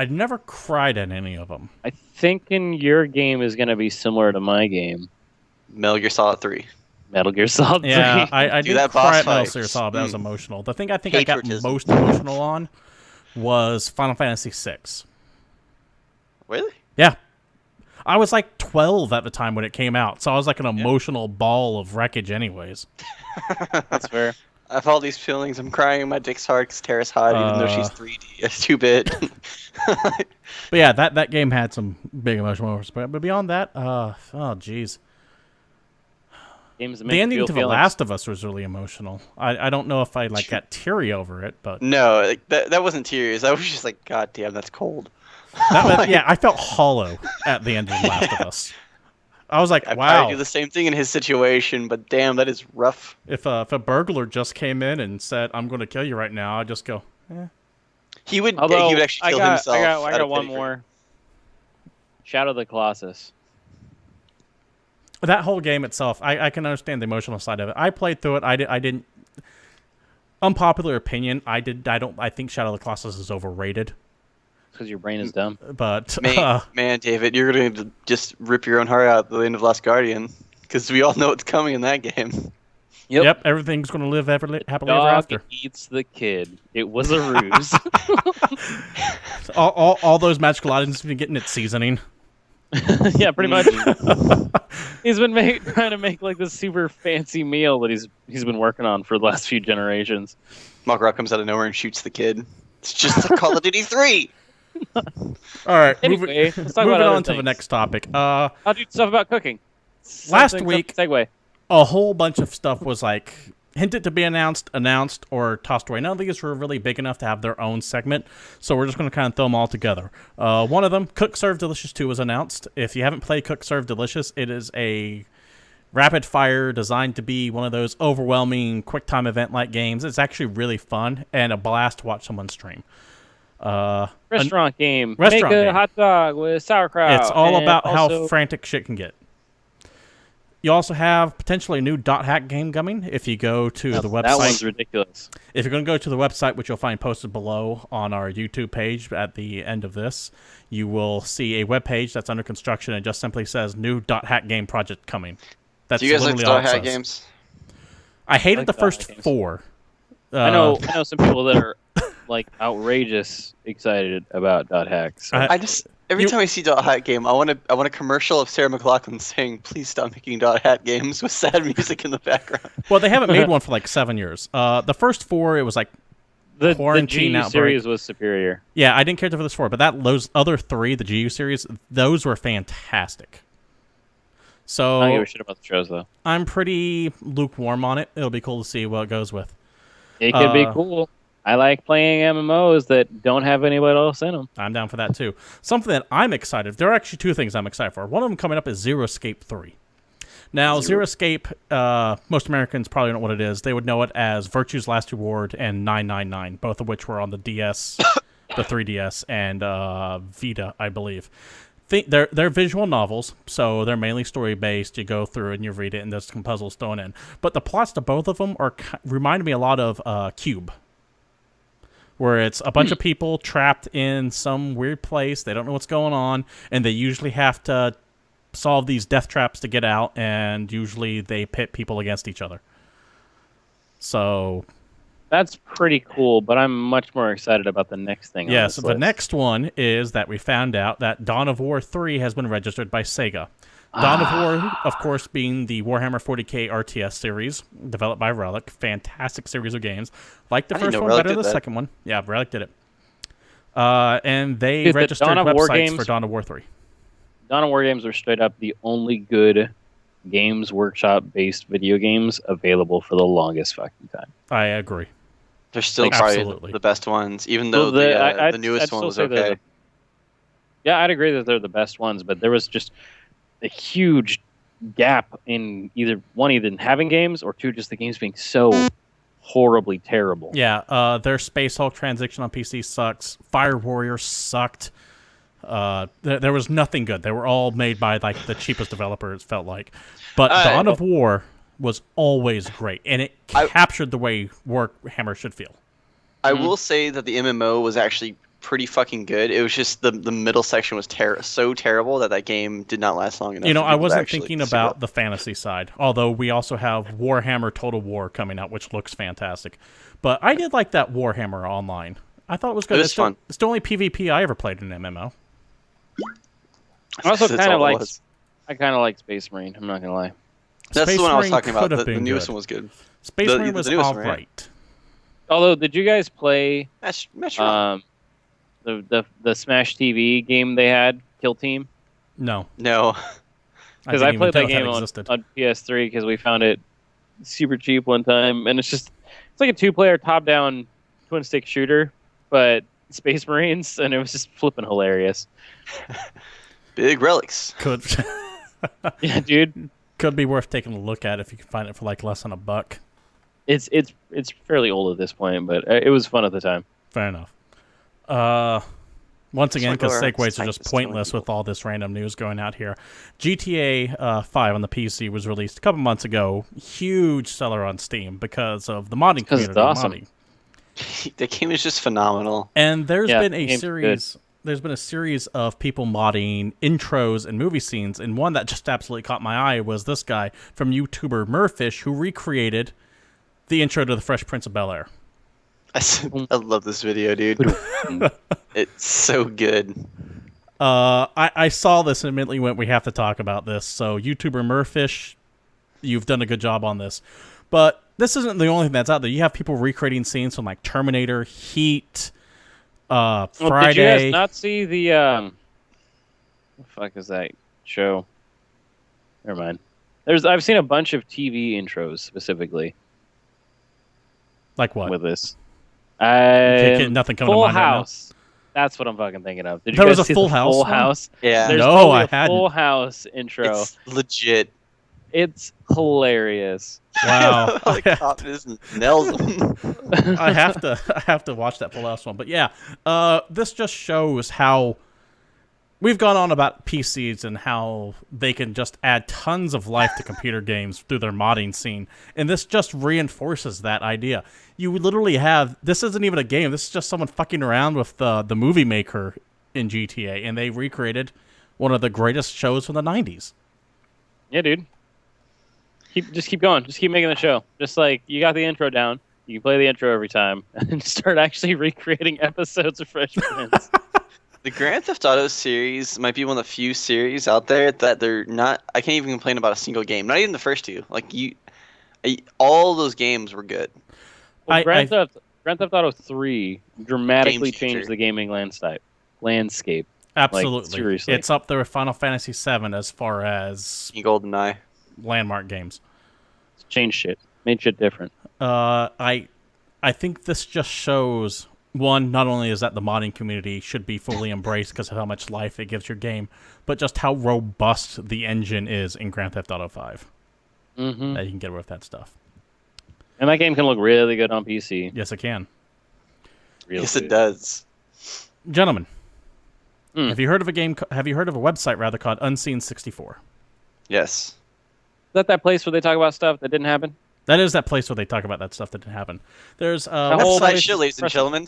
A: never cried at any of them.
C: I think your game is going to be similar to my game,
B: Metal Gear Solid 3.
C: Metal Gear Solid 3.
A: Yeah, I
B: Dude,
A: did
B: that
A: cry
B: boss
A: at Metal
B: fight.
A: Gear Solid. That was emotional. The thing I think I got
B: Patriotism.
A: most emotional on was Final Fantasy VI.
B: Really?
A: Yeah. I was like 12 at the time when it came out, so I was like an emotional ball of wreckage anyways.
C: That's fair.
B: I have all these feelings. I'm crying. My dick's hard because Tara's hot, even though she's 3D. It's 2-bit.
A: But yeah, that game had some big emotional moments. But beyond that, oh jeez.
C: Games that make
A: The
C: you
A: ending
C: feel
A: to The
C: feelings.
A: Last of Us was really emotional. I don't know if I got teary over it, but
B: No, like, that wasn't tears. I was just like, God damn, that's cold.
A: I felt hollow at the end of The Last of Us. I was like,
B: I'd
A: wow.
B: probably do the same thing in his situation, but damn, that is rough.
A: If a burglar just came in and said, "I'm going to kill you right now," I'd just go, eh.
B: He would
C: Although,
B: actually kill himself.
C: I
B: out
C: got
B: of
C: one
B: pity for
C: more. Shadow of the Colossus.
A: That whole game itself, I can understand the emotional side of it. I played through it. I didn't. Unpopular opinion. I think Shadow of the Colossus is overrated.
C: Because your brain is dumb.
A: But
B: Man, David, you're going to just rip your own heart out at the end of Last Guardian. Because we all know what's coming in that game.
A: Yep, everything's going to live happily ever
C: Dog
A: after.
C: eats the kid. It was a ruse.
A: all those magical items have been getting its seasoning.
C: Yeah, pretty much. He's been trying to make like this super fancy meal that he's been working on for the last few generations.
B: Mark Rock comes out of nowhere and shoots the kid. It's just like Call of Duty 3.
A: All right,
C: Anyway, let's talk
A: moving
C: about other
A: on to the
C: things.
A: next topic.
C: I'll do stuff about cooking.
A: Last week,
C: segue.
A: a whole bunch of stuff was like hinted to be announced, or tossed away. None of these were really big enough to have their own segment, so we're just going to kind of throw them all together. One of them, Cook Serve Delicious 2, was announced. If you haven't played Cook Serve Delicious, it is a rapid fire, designed to be one of those overwhelming quick time event like games. It's actually really fun and a blast to watch someone stream.
C: Restaurant game.
A: Restaurant
C: Make a
A: game.
C: hot dog with sauerkraut.
A: It's all about
C: also...
A: how frantic shit can get. You also have potentially a new .hack game coming if you go to the website.
C: That one's ridiculous.
A: If you're going to go to the website, which you'll find posted below on our YouTube page at the end of this, you will see a web page that's under construction and just simply says new .hack game project coming. That's
B: Do you guys like
A: literally all it
B: .hack
A: says.
B: games?
A: I hated
C: like
A: the first
C: games.
A: 4.
C: I know some people that are like outrageous excited about .hack. So.
B: I just every time I see .hack game, I want a commercial of Sarah McLachlan saying, "Please stop making .hack games" with sad music in the background.
A: Well, they haven't made one for like 7 years. The first 4, it was like
C: the
A: quarantine
C: GU
A: outbreak.
C: series was superior.
A: Yeah, I didn't care for this 4, but those other 3, the GU series, those were fantastic. So
C: I don't give a shit about the shows though.
A: I'm pretty lukewarm on it. It'll be cool to see what it goes with.
C: It could be cool. I like playing MMOs that don't have anybody else in them.
A: I'm down for that too. Something that I'm excited. There are actually 2 things I'm excited for. One of them coming up is Zero Escape 3. Now, Zero Escape, most Americans probably don't know what it is. They would know it as Virtue's Last Reward and 999, both of which were on the DS, the 3DS, and Vita, I believe. They're visual novels, so they're mainly story-based. You go through and you read it, and there's some puzzles thrown in. But the plots to both of them remind me a lot of Cube, where it's a bunch of people trapped in some weird place. They don't know what's going on, and they usually have to solve these death traps to get out, and usually they pit people against each other. So
C: that's pretty cool, but I'm much more excited about the next thing.
A: Yes,
C: on this
A: the
C: list.
A: next one is that we found out that Dawn of War 3 has been registered by Sega. Dawn of War, of course, being the Warhammer 40k RTS series, developed by Relic. Fantastic series of games. Like the first one, better than the second one. Yeah, Relic did it. And they registered websites for Dawn of War 3.
C: Dawn of War games are straight up the only good Games Workshop-based video games available for the longest fucking time.
A: I agree.
B: They're still probably the best ones, even though the newest one was okay.
C: Yeah, I'd agree that they're the best ones, but there was just a huge gap in either having games or 2, just the games being so horribly terrible.
A: Yeah, their Space Hulk transition on PC sucks. Fire Warrior sucked. There was nothing good. They were all made by like the cheapest developer, it felt like. But Dawn of War was always great, and it captured the way Warhammer should feel.
B: I will say that the MMO was actually pretty fucking good. It was just the middle section was so terrible that game did not last long enough.
A: You know, I wasn't thinking about the fantasy side, although we also have Warhammer Total War coming out, which looks fantastic. But I did like that Warhammer Online. I thought it was good.
B: It was fun.
A: It's the only PvP I ever played in an MMO.
C: I also kind of like Space Marine. I'm not gonna lie.
B: That's
A: Space
B: the one I was
A: Marine
B: talking about.
A: could have
B: The
A: been
B: newest
A: good.
B: one was good.
A: Space Marine was all right.
C: Although, did you guys play
B: the
C: the Smash TV game they had, Kill Team?
A: No.
C: Because I played that game on PS3 because we found it super cheap one time, and it's like a 2-player top-down twin-stick shooter, but Space Marines, and it was just flipping hilarious.
B: Big relics.
A: Could.
C: Yeah, dude.
A: Could be worth taking a look at if you can find it for like less than $1.
C: It's fairly old at this point, but it was fun at the time.
A: Fair enough. Once again, because segues are just pointless with all this random news going out here. GTA 5 on the PC was released a couple months ago. Huge seller on Steam because of the modding community.
C: It's awesome.
B: The game is just phenomenal.
A: And there's been a series. There's been a series of people modding intros and movie scenes, and one that just absolutely caught my eye was this guy from YouTuber Murfish, who recreated the intro to The Fresh Prince of Bel-Air.
B: I love this video, dude. It's so good.
A: I saw this and immediately went, we have to talk about this. So, YouTuber Murfish, you've done a good job on this. But this isn't the only thing that's out there. You have people recreating scenes from like Terminator, Heat, Friday.
C: Did you guys not see the what the fuck is that show? Never mind. I've seen a bunch of TV intros specifically.
A: Like what?
C: With this.
A: Nothing coming to
C: Full
A: mind
C: House. Right now. That's what I'm fucking thinking of. Did you
A: there
C: guys
A: was a
C: see
A: Full
C: the
A: House.
C: Full House?
B: Yeah.
C: There's
A: no, I
C: hadn't. Full House intro.
B: It's legit.
C: It's hilarious.
A: Wow.
B: Helicopters nails them.
A: I have to watch that the last one. But yeah, this just shows how we've gone on about PCs and how they can just add tons of life to computer games through their modding scene. And this just reinforces that idea. You literally have, this isn't even a game, this is just someone fucking around with the movie maker in GTA, and they recreated one of the greatest shows from the 90s.
C: Yeah, dude. Just keep going. Just keep making the show. Just like you got the intro down, you can play the intro every time and start actually recreating episodes of Fresh Prince.
B: The Grand Theft Auto series might be one of the few series out there that they're not. I can't even complain about a single game. Not even the first two. Like all those games were good.
C: Well, Grand Theft Auto 3 dramatically changed the gaming landscape.
A: Absolutely.
C: Like, seriously.
A: It's up there with Final Fantasy VII as far as
B: GoldenEye
A: landmark games.
C: It's changed shit. Made shit different.
A: I think this just shows, one, not only is that the modding community should be fully embraced because of how much life it gives your game, but just how robust the engine is in Grand Theft Auto 5.
C: Mm-hmm.
A: That you can get with that stuff.
C: And that game can look really good on PC.
A: Yes, it can.
B: Yes, it does.
A: Gentlemen, have you heard of a website rather called Unseen64?
B: Yes.
C: Is that place where they talk about stuff that didn't happen?
A: That is that place where they talk about that stuff that didn't happen. There's a
B: website show, ladies and gentlemen.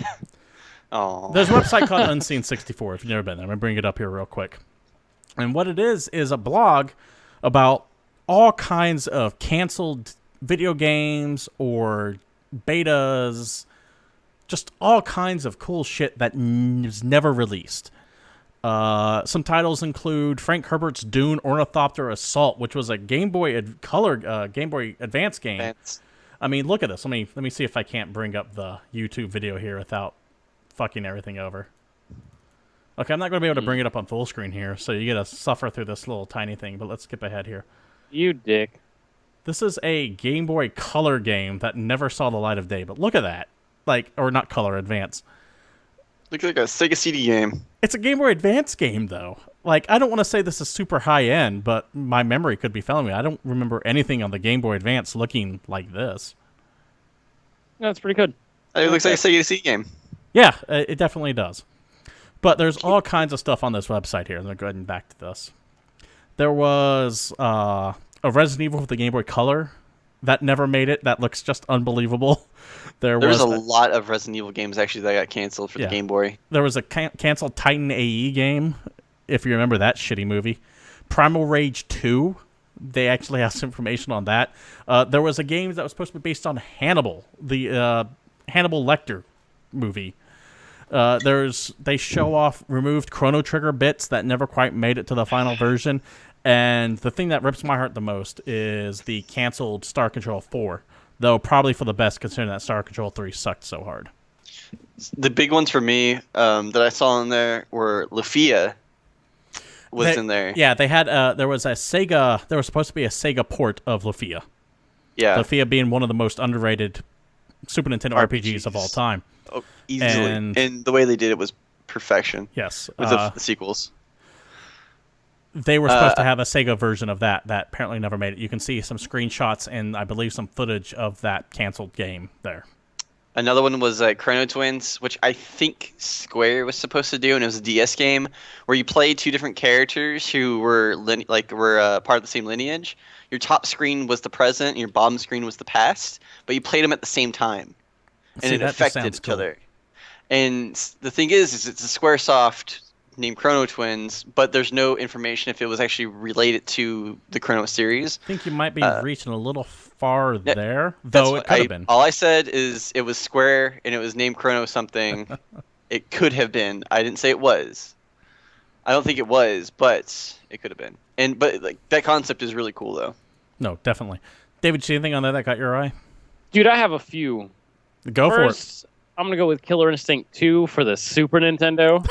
B: Oh.
A: There's a website called Unseen64. If you've never been there, I'm gonna bring it up here real quick. And what it is a blog about all kinds of canceled video games or betas, just all kinds of cool shit that is never released. Some titles include Frank Herbert's Dune Ornithopter Assault, which was a Game Boy Game Boy Advance game. I mean, look at this. Let me see if I can't bring up the YouTube video here without fucking everything over. Okay, I'm not going to be able to bring it up on full screen here, so you got to suffer through this little tiny thing, but let's skip ahead here.
C: You dick.
A: This is a Game Boy Color game that never saw the light of day, but look at that. Or not Color, Advance.
B: Looks like a Sega CD game.
A: It's a Game Boy Advance game, though. I don't want to say this is super high-end, but my memory could be failing me. I don't remember anything on the Game Boy Advance looking like this.
C: No, it's pretty good.
B: It looks like a Sega CD game.
A: Yeah, it definitely does. But there's all kinds of stuff on this website here. Let me go ahead and back to this. There was a Resident Evil with the Game Boy Color that never made it. That looks just unbelievable. There was
B: a lot of Resident Evil games actually that got canceled for the Game Boy.
A: There was a canceled Titan AE game, if you remember that shitty movie. Primal Rage 2, they actually have some information on that. There was a game that was supposed to be based on Hannibal, the Hannibal Lecter movie. They show off removed Chrono Trigger bits that never quite made it to the final version. And the thing that rips my heart the most is the canceled Star Control 4. Though probably for the best, considering that Star Control 3 sucked so hard.
B: The big ones for me that I saw in there were Lufia in there.
A: Yeah, they had there was supposed to be a Sega port of Lufia.
B: Yeah.
A: Lufia being one of the most underrated Super Nintendo RPGs of all time.
B: Oh, easily. And the way they did it was perfection.
A: Yes.
B: With the sequels.
A: They were supposed to have a Sega version of that apparently never made it. You can see some screenshots and I believe some footage of that canceled game there.
B: Another one was Chrono Twins, which I think Square was supposed to do, and it was a DS game where you played two different characters who were part of the same lineage. Your top screen was the present, and your bottom screen was the past, but you played them at the same time, and it affected each other. And the thing is it's a SquareSoft named Chrono Twins, but there's no information if it was actually related to the Chrono series.
A: I think you might be reaching a little far there, though it could have been.
B: All I said is it was Square and it was named Chrono something. It could have been. I didn't say it was. I don't think it was, but it could have been. But that concept is really cool, though.
A: No, definitely. David, see anything on there that got your eye?
C: Dude, I have a few.
A: Go for it.
C: I'm going to go with Killer Instinct 2 for the Super Nintendo.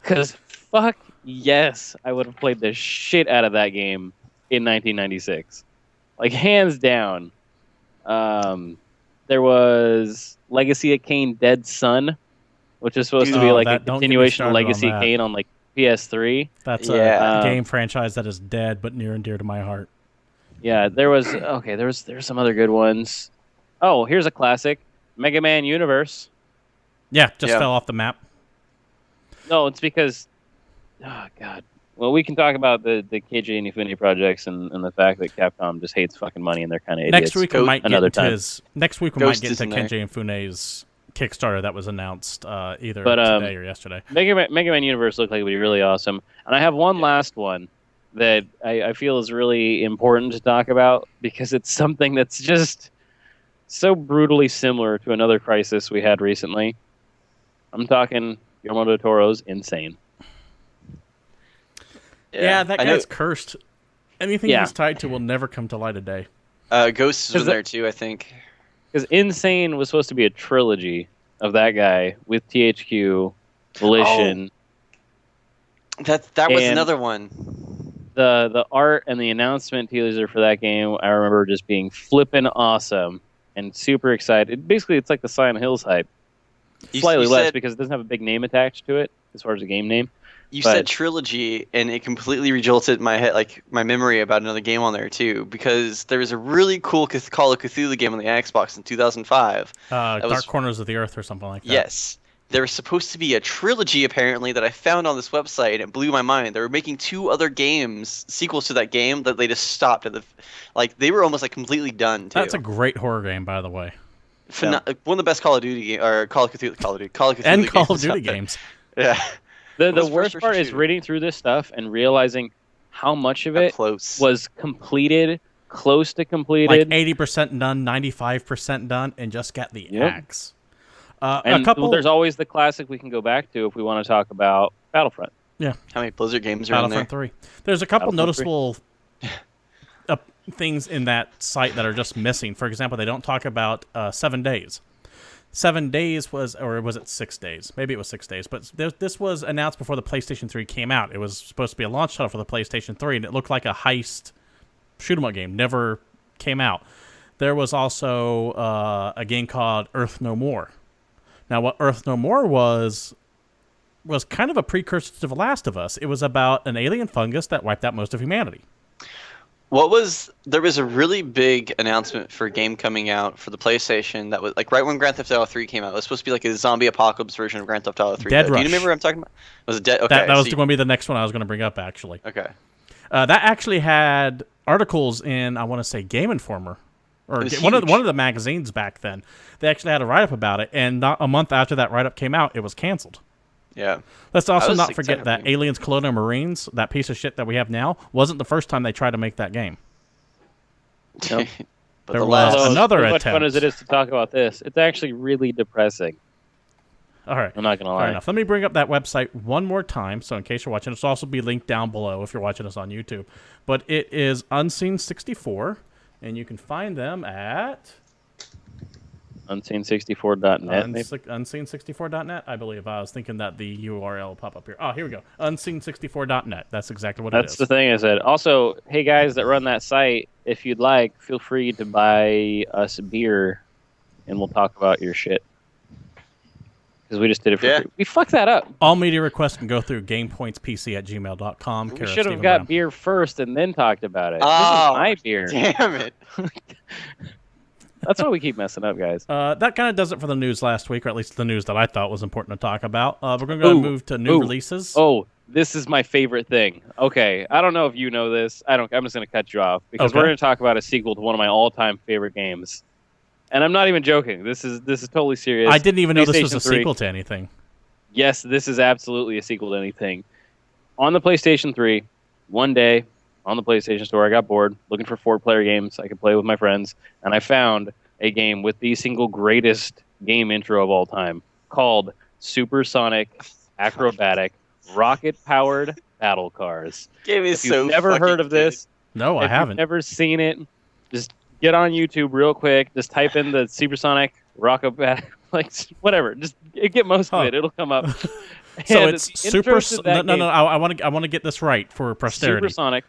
C: Because fuck yes, I would have played the shit out of that game in 1996. Hands down. There was Legacy of Kain Dead Son, which is supposed to be a continuation of Legacy of Kain on PS3.
A: That's a game franchise that is dead but near and dear to my heart.
C: Yeah, there was some other good ones. Oh, here's a classic, Mega Man Universe.
A: Yeah, just fell off the map.
C: No, it's because, oh god. Well, we can talk about the KJ Inafune projects and the fact that Capcom just hates fucking money and they're kind of idiots.
A: Next week we might get into
B: KJ
A: Infune's Kickstarter that was announced either today or yesterday.
C: Mega Man Universe looked like it would be really awesome. And I have one last one that I feel is really important to talk about because it's something that's just so brutally similar to another crisis we had recently. I'm talking Guillermo del Toro's Insane.
A: Yeah, that guy's cursed. Anything he's tied to will never come to light of day.
B: Ghosts was there too, I think.
C: Because Insane was supposed to be a trilogy of that guy with THQ, Volition.
B: Oh, that was another one.
C: The art and the announcement teaser for that game, I remember just being flippin' awesome and super excited. Basically, it's like the Silent Hills hype. Slightly less because it doesn't have a big name attached to it as far as a game name.
B: You said trilogy, and it completely rejolted my head, like my memory about another game on there too. Because there was a really cool Call of Cthulhu game on the Xbox in 2005.
A: Dark Corners of the Earth or something like that.
B: Yes, there was supposed to be a trilogy apparently that I found on this website, and it blew my mind. They were making 2 other games, sequels to that game, that they just stopped at they were almost like completely done too.
A: That's a great horror game, by the way.
B: One of the best Call of Duty or Call of Cthulhu
A: and Call of Duty games.
B: Yeah.
C: The worst part is reading through this stuff and realizing how much of it was completed, close to completed.
A: Like 80% done, 95% done, and just got the axe.
C: And there's always the classic we can go back to if we want to talk about Battlefront.
A: Yeah.
B: How many Blizzard games are on there?
A: Battlefront 3. There's a couple noticeable things in that site that are just missing. For example, they don't talk about 7 days. 7 days was, or was it 6 days? Maybe it was 6 days. But this was announced before the PlayStation 3 came out. It was supposed to be a launch title for the PlayStation 3, and it looked like a heist shoot-'em-up game. Never came out. There was also a game called Earth No More. Now, what Earth No More was kind of a precursor to The Last of Us. It was about an alien fungus that wiped out most of humanity.
B: There was a really big announcement for a game coming out for the PlayStation that was like right when Grand Theft Auto 3 came out. It was supposed to be like a zombie apocalypse version of Grand Theft Auto 3.
A: Dead Rush.
B: Do you remember what I'm talking about? Was it Dead? Okay,
A: that was going to be the next one I was going to bring up, actually.
B: Okay.
A: That actually had articles in, I want to say, Game Informer, or one of the magazines back then. They actually had a write-up about it, and not a month after that write-up came out, it was canceled.
B: Yeah.
A: Let's also not forget that Aliens Colonial Marines, that piece of shit that we have now, wasn't the first time they tried to make that game.
C: Nope.
A: There was another attempt.
C: As much fun as it is to talk about this, it's actually really depressing.
A: All right.
C: I'm not going to lie.
A: Fair enough. Let me bring up that website one more time, so in case you're watching, it'll also be linked down below if you're watching us on YouTube. But it is Unseen64, and you can find them at...
C: Unseen64.net.
A: Unseen64.net, I believe. I was thinking that the URL will pop up here. Oh, here we go. Unseen64.net. That's exactly what it is.
C: That's the thing I said. Also, hey guys that run that site, if you'd like, feel free to buy us beer, and we'll talk about your shit. Because we just did it for free. We fucked that up.
A: All media requests can go through GamePointsPC@gmail.com.
C: We should have got beer first and then talked about it. This is my beer.
B: Damn it.
C: That's why we keep messing up, guys.
A: That kind of does it for the news last week, or at least the news that I thought was important to talk about. We're going to go and move to new releases.
C: Oh, this is my favorite thing. Okay, I don't know if you know this. I'm just going to cut you off because we're going to talk about a sequel to one of my all-time favorite games. And I'm not even joking. This is totally serious.
A: I didn't even know this was a sequel to anything.
C: Yes, this is absolutely a sequel to anything. On the PlayStation 3, one day on the PlayStation Store, I got bored looking for 4-player games I could play with my friends, and I found a game with the single greatest game intro of all time called Supersonic Acrobatic Rocket-Powered Battle Cars.
B: Game is
C: if you've never heard of this,
A: no, I haven't.
C: If you've never seen it, just get on YouTube real quick. Just type in the Supersonic Rocket-Powered, like whatever. Just get most of it. It'll come up.
A: So it's super. No. I want to get this right for posterity.
C: Supersonic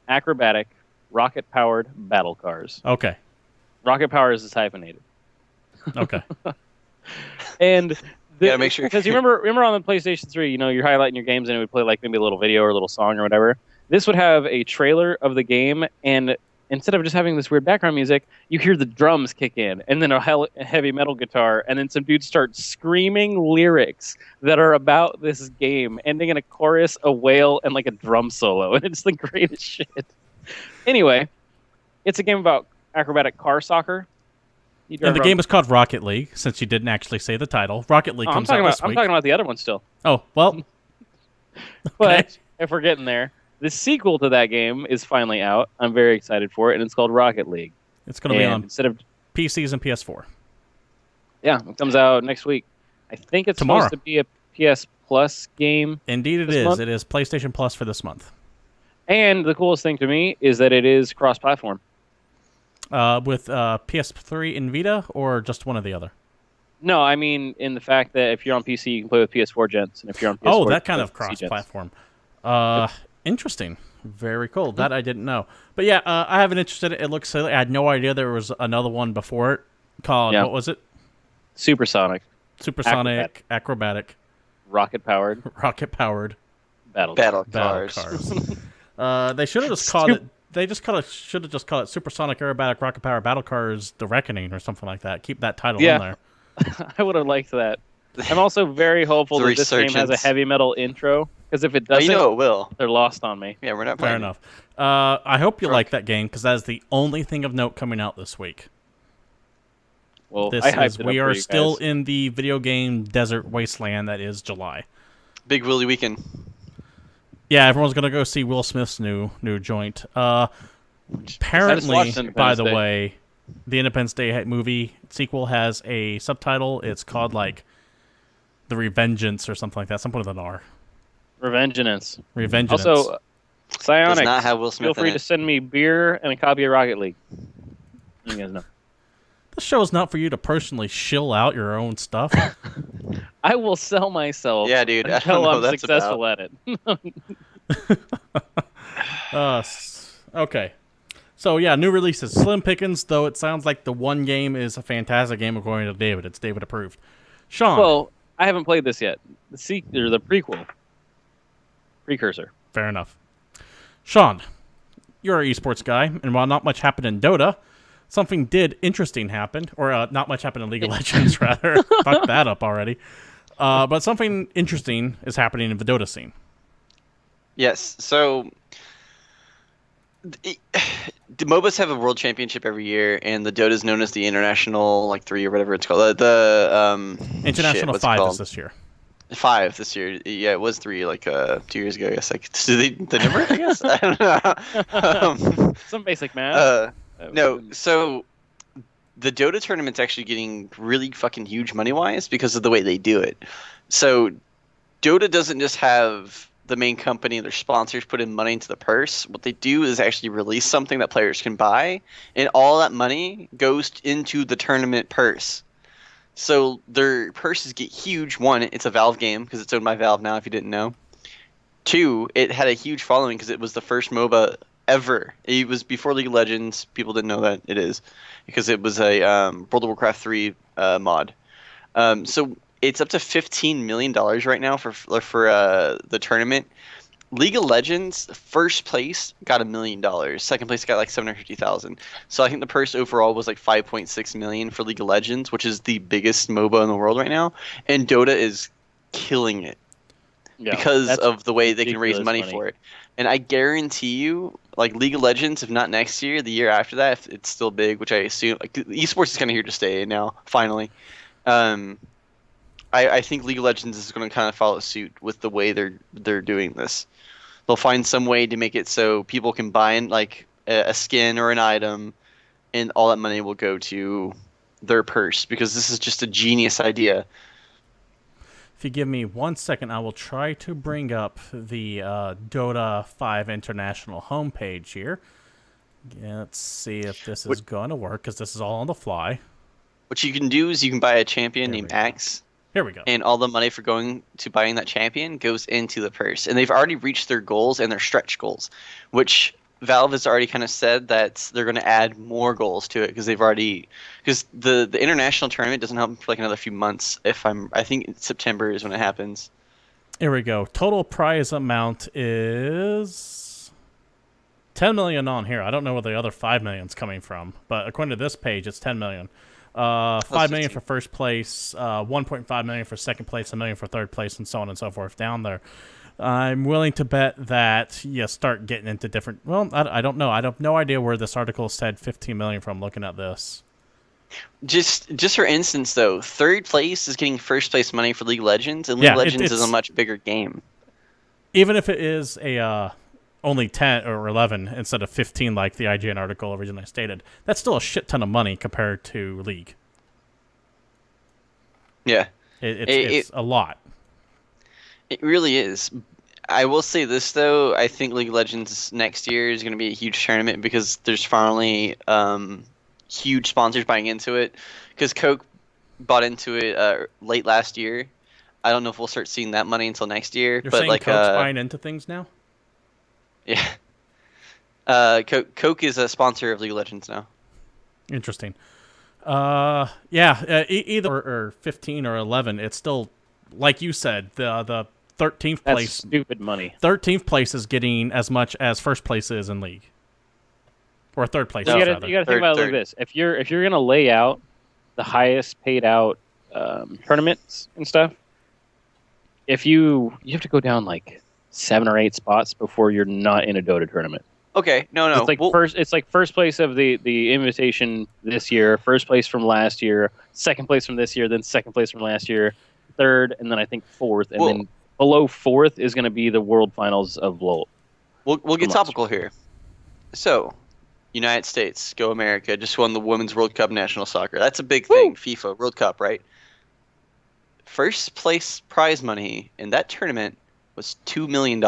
C: Acrobatic Rocket-Powered Battle Cars.
A: Okay.
C: Rocket Power is hyphenated.
A: Okay.
C: And
B: yeah, make sure
C: because you remember on the PlayStation 3, you're highlighting your games and it would play like maybe a little video or a little song or whatever. This would have a trailer of the game, and instead of just having this weird background music, you hear the drums kick in, and then a heavy metal guitar, and then some dudes start screaming lyrics that are about this game, ending in a chorus, a wail, and like a drum solo, and it's the greatest shit. Anyway, it's a game about acrobatic car soccer.
A: And the game is called Rocket League, since you didn't actually say the title. Rocket League comes out this week.
C: I'm talking about the other one still.
A: Oh, well.
C: But if we're getting there, the sequel to that game is finally out. I'm very excited for it, and it's called Rocket League.
A: It's going to be on instead of PCs and PS4.
C: Yeah, it comes out next week. I think it's supposed to be a PS Plus game.
A: Indeed it is. It is PlayStation Plus for this month.
C: And the coolest thing to me is that it is cross-platform.
A: With PS3 and Vita, or just one or the other?
C: No, I mean in the fact that if you're on PC, you can play with PS4 gens, and if you're on PS4,
A: that kind of cross-platform. Interesting. Very cool. That I didn't know. But yeah, I have an interest in it. It looks silly. I had no idea there was another one before it called, what was it?
C: Supersonic.
A: Acrobatic.
C: Rocket-powered.
A: Battle cars. They should have just called it. They should have just called it Supersonic Aerobatic Rocket Power Battle Cars: The Reckoning or something like that. Keep that title in there.
C: I would have liked that. I'm also very hopeful that this game has a heavy metal intro, because if it doesn't,
B: it will.
C: They're lost on me.
B: Yeah, we're not
A: playing. Fair enough. I hope you like that game, because that is the only thing of note coming out this week.
C: Well,
A: we are still in the video game desert wasteland that is July.
B: Big Willie weekend.
A: Yeah, everyone's gonna go see Will Smith's new joint. Apparently, by the way, the Independence Day movie sequel has a subtitle. It's called like The Revengeance or something like that. Something with an R.
C: Revengeance.
A: Also,
C: Psionics.
B: Does not have Will Smith.
C: Feel free to send me beer and a copy of Rocket League. You guys know.
A: This show is not for you to personally shill out your own stuff.
C: I will sell myself.
B: Yeah, dude.
C: Until I'm successful at it.
A: Okay. So, yeah, new releases. Slim pickings, though it sounds like the one game is a fantastic game according to David. It's David approved. Sean.
C: Well, I haven't played this yet. The prequel. Precursor.
A: Fair enough. Sean, you're an eSports guy, and while not much happened in Dota, something interesting happen, or not much happened in League of Legends, rather. Fuck that up already. But something interesting is happening in the Dota scene.
B: Yes, so the MOBAs have a world championship every year, and the Dota is known as the International 3 or whatever it's called.
A: International 5 is this year.
B: 5 this year. Yeah, it was 3 2 years ago. I guess. The number? I guess. I don't know.
C: Some basic math.
B: No, so the Dota tournament's actually getting really fucking huge money-wise because of the way they do it. So Dota doesn't just have the main company and their sponsors put in money into the purse. What they do is actually release something that players can buy, and all that money goes into the tournament purse. So their purses get huge. One, it's a Valve game because it's owned by Valve now, if you didn't know. 2, it had a huge following because it was the first MOBA ever. It was before League of Legends. People didn't know that it is because it was a World of Warcraft 3 mod. So it's up to $15 million right now for the tournament. League of Legends first place got $1 million. Second place got $750,000. So I think the purse overall was $5.6 million for League of Legends, which is the biggest MOBA in the world right now. And Dota is killing it because of the way they can raise money for it. And I guarantee you, League of Legends, if not next year, the year after that, if it's still big, which I assume, eSports is kind of here to stay now, finally. I think League of Legends is going to kind of follow suit with the way they're doing this. They'll find some way to make it so people can buy a skin or an item, and all that money will go to their purse, because this is just a genius idea.
A: If you give me 1 second, I will try to bring up the Dota 5 International homepage here. Let's see if this is going to work, because this is all on the fly.
B: What you can do is you can buy a champion named Axe.
A: Here we go.
B: And all the money for going to buying that champion goes into the purse. And they've already reached their goals and their stretch goals, which Valve has already kind of said that they're going to add more goals to it because the international tournament doesn't happen for another few months. I think September is when it happens.
A: Here we go. Total prize amount is $10 million on here. I don't know where the other $5 million's coming from, but according to this page, it's $10 million. $5 million for first place, $1.5 million for second place, $1 million for third place, and so on and so forth down there. I'm willing to bet that you start getting into different. Well, I don't know. I have no idea where this article said $15 million from. Looking at this,
B: just for instance, though, third place is getting first place money for League of Legends, and League of Legends is a much bigger game.
A: Even if it is a only 10 or 11 instead of 15, like the IGN article originally stated, that's still a shit ton of money compared to League.
B: Yeah,
A: it's a lot.
B: It really is. I will say this, though. I think League of Legends next year is going to be a huge tournament because there's finally huge sponsors buying into it. Because Coke bought into it late last year. I don't know if we'll start seeing that money until next year.
A: You're
B: but
A: saying Coke's buying into things now?
B: Yeah. Coke is a sponsor of League of Legends now.
A: Interesting. Either or 15 or 11, it's still, like you said, the 13th place.
C: That's stupid money.
A: 13th place is getting as much as first place is in League, or third place.
C: You got to think about it like this: if you're gonna lay out the highest paid out tournaments and stuff, you have to go down like 7 or 8 spots before you're not in a Dota tournament.
B: Okay, no.
C: It's like first place of the invitation this year, first place from last year, second place from this year, then second place from last year, third, and then I think fourth, and then below fourth is going to be the World Finals of LoL.
B: We'll get topical here. So, United States, go America, just won the Women's World Cup National Soccer. That's a big thing. FIFA World Cup, right? First place prize money in that tournament was $2 million.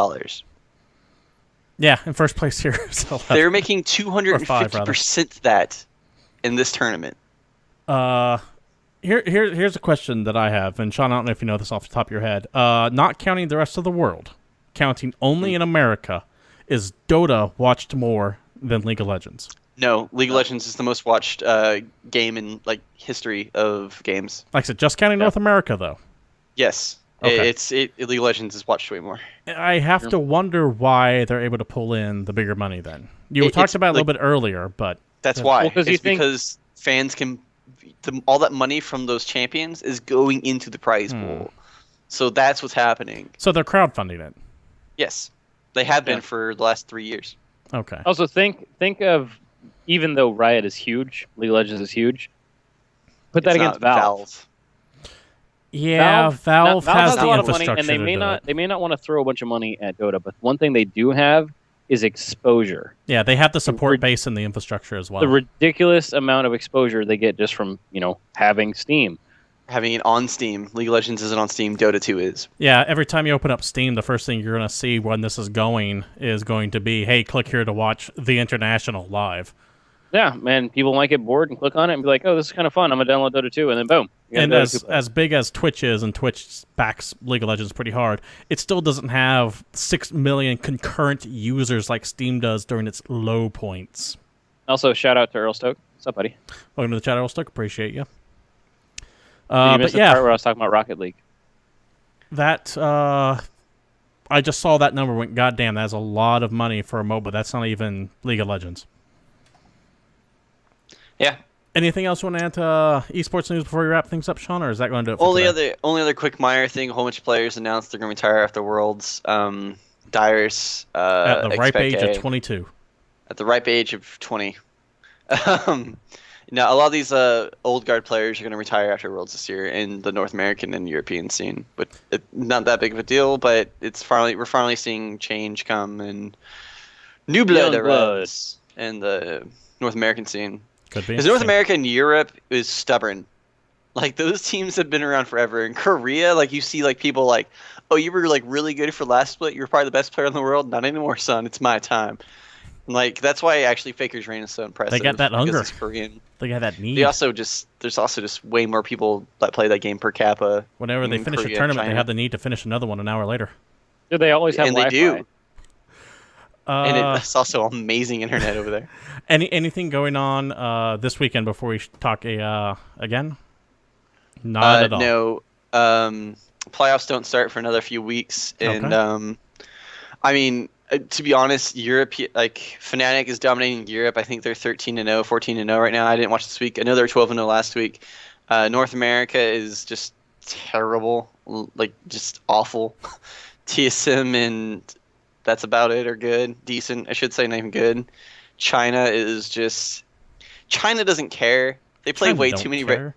A: Yeah, in first place here. So
B: they're making 250% that in this tournament.
A: Here's a question that I have, and Sean, I don't know if you know this off the top of your head. Not counting the rest of the world, counting only in America, is Dota watched more than League of Legends?
B: No, League of Legends is the most watched game in history of games.
A: Like I said, just counting North America, though.
B: Yes.
A: Okay.
B: League of Legends is watched way more.
A: I have to wonder why they're able to pull in the bigger money then. You talked about it a little bit earlier, but...
B: That's why. Because fans can... all that money from those champions is going into the prize pool. So that's what's happening.
A: So they're crowdfunding it?
B: Yes. They have been for the last 3 years.
A: Okay.
C: Also, think of... Even though Riot is huge, League of Legends is huge, put that against Valve.
A: Yeah, Valve has
C: a lot of money,
A: infrastructure,
C: and they may not want to throw a bunch of money at Dota, but one thing they do have is exposure.
A: Yeah, they have the support base and the infrastructure as well.
C: The ridiculous amount of exposure they get just from having Steam.
B: Having it on Steam. League of Legends isn't on Steam, Dota 2 is.
A: Yeah, every time you open up Steam, the first thing you're going to see when this is going to be, hey, click here to watch The International live.
C: Yeah, man, people might get bored and click on it and be like, oh, this is kind of fun. I'm going to download Dota 2, and then boom.
A: And as big as Twitch is, and Twitch backs League of Legends pretty hard, it still doesn't have 6 million concurrent users like Steam does during its low points.
C: Also, shout out to Earl Stoke. What's up, buddy?
A: Welcome to the chat, Earl Stoke. Appreciate you.
C: You missed the part where I was talking about Rocket League.
A: That, I just saw that number, went, goddamn, that's a lot of money for a MOBA. That's not even League of Legends.
B: Yeah.
A: Anything else you want to add to esports news before we wrap things up, Sean, or is that going to do it for today?
B: Only other quick minor thing, a whole bunch of players announced they're going to retire after Worlds. Dyrus,
A: at the ripe age of 22.
B: At the ripe age of 20. Now, a lot of these old guard players are going to retire after Worlds this year in the North American and European scene. But not that big of a deal, but we're finally seeing change come and new blood arrives in the North American scene.
A: Could be.
B: Because North America and Europe is stubborn. Like, those teams have been around forever. In Korea, you see people oh, you were really good for last split. You were probably the best player in the world. Not anymore, son. It's my time. And, that's why actually Faker's reign is so impressive.
A: They got that hunger.
B: It's Korean.
A: They got that need.
B: There's also just way more people that play that game per capita.
A: Whenever they finish a tournament, they have the need to finish another one an hour later.
C: Do they always have Wi-Fi?
B: And they do. And it's also amazing internet over there.
A: Anything going on this weekend before we talk again? Not at all.
B: No. Playoffs don't start for another few weeks, and I mean, To be honest, Europe, like Fnatic is dominating Europe. I think they're 13-0, 14-0 right now. I didn't watch this week. I know they're 12-0 last week. North America is just terrible, like just awful. TSM and that's about it, or good, decent, I should say, not even good. China doesn't care. They play way too many.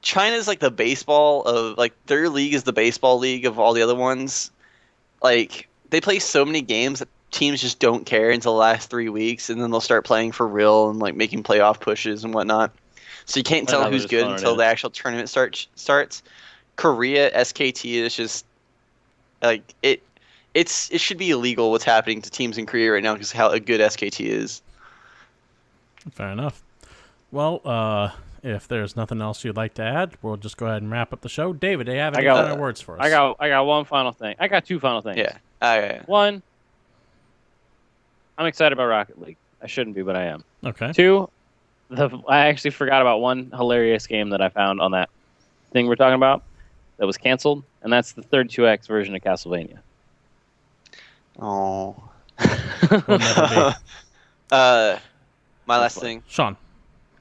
B: China's like the baseball of, like, their league is the baseball league of all the other ones. Like, they play so many games that teams just don't care until the last 3 weeks, and then they'll start playing for real and like making playoff pushes and whatnot. So you can't tell who's good until the actual tournament starts. Korea, SKT is just like it should be illegal what's happening to teams in Korea right now because how good SKT is.
A: Fair enough. Well, if there's nothing else you'd like to add, we'll just go ahead and wrap up the show. David, do you have any final words for us?
C: I got one final thing. I got two final things.
B: Yeah.
C: One, I'm excited about Rocket League. I shouldn't be, but I am.
A: Okay.
C: Two, I actually forgot about one hilarious game that I found on that thing we're talking about that was canceled, and that's the third 2X version of Castlevania.
B: Oh.
A: We'll never be.
B: My last thing.
A: Sean.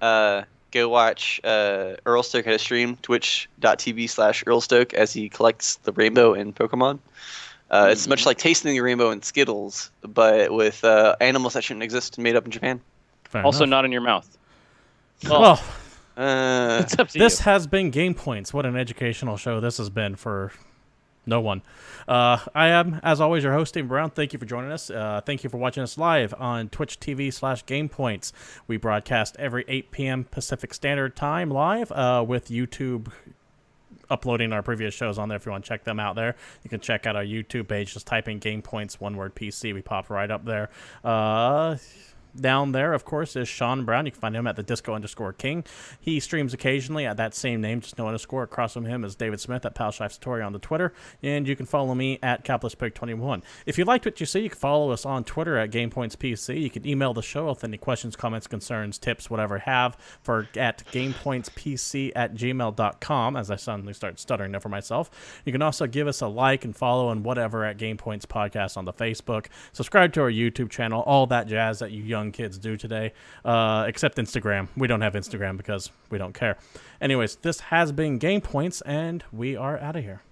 B: Go watch Earl Stoke at a stream, twitch.tv/Earl Stoke, as he collects the rainbow in Pokemon. It's much like tasting the rainbow in Skittles, but with animals that shouldn't exist made up in Japan.
A: Fair
C: also
A: enough.
C: not in your mouth.
A: Well,
C: it's up to
A: this
C: you.
A: has been GamePoints. What an educational show this has been for no one. I am, as always, your host, Steve Brown. Thank you for joining us. Thank you for watching us live on Twitch TV/GamePoints. We broadcast every 8 p.m. Pacific Standard Time live with YouTube uploading our previous shows on there. If you want to check them out there, you can check out our YouTube page. Just type in GamePoints, one word PC. We pop right up there. Down there, of course, is Sean Brown. You can find him at the Disco_King. He streams occasionally at that same name, just no underscore. Across from him is David Smith at PalShifeSatori on the Twitter. And you can follow me at CapitalistPig21. If you liked what you see, you can follow us on Twitter at GamePointsPC. You can email the show with any questions, comments, concerns, tips, whatever have at GamePointsPC@gmail.com, as I suddenly start stuttering there for myself. You can also give us a like and follow and whatever at GamePoints Podcast on the Facebook. Subscribe to our YouTube channel, all that jazz that you young kids do today, except Instagram. We don't have Instagram because we don't care. Anyways, this has been GamePoints, and we are out of here.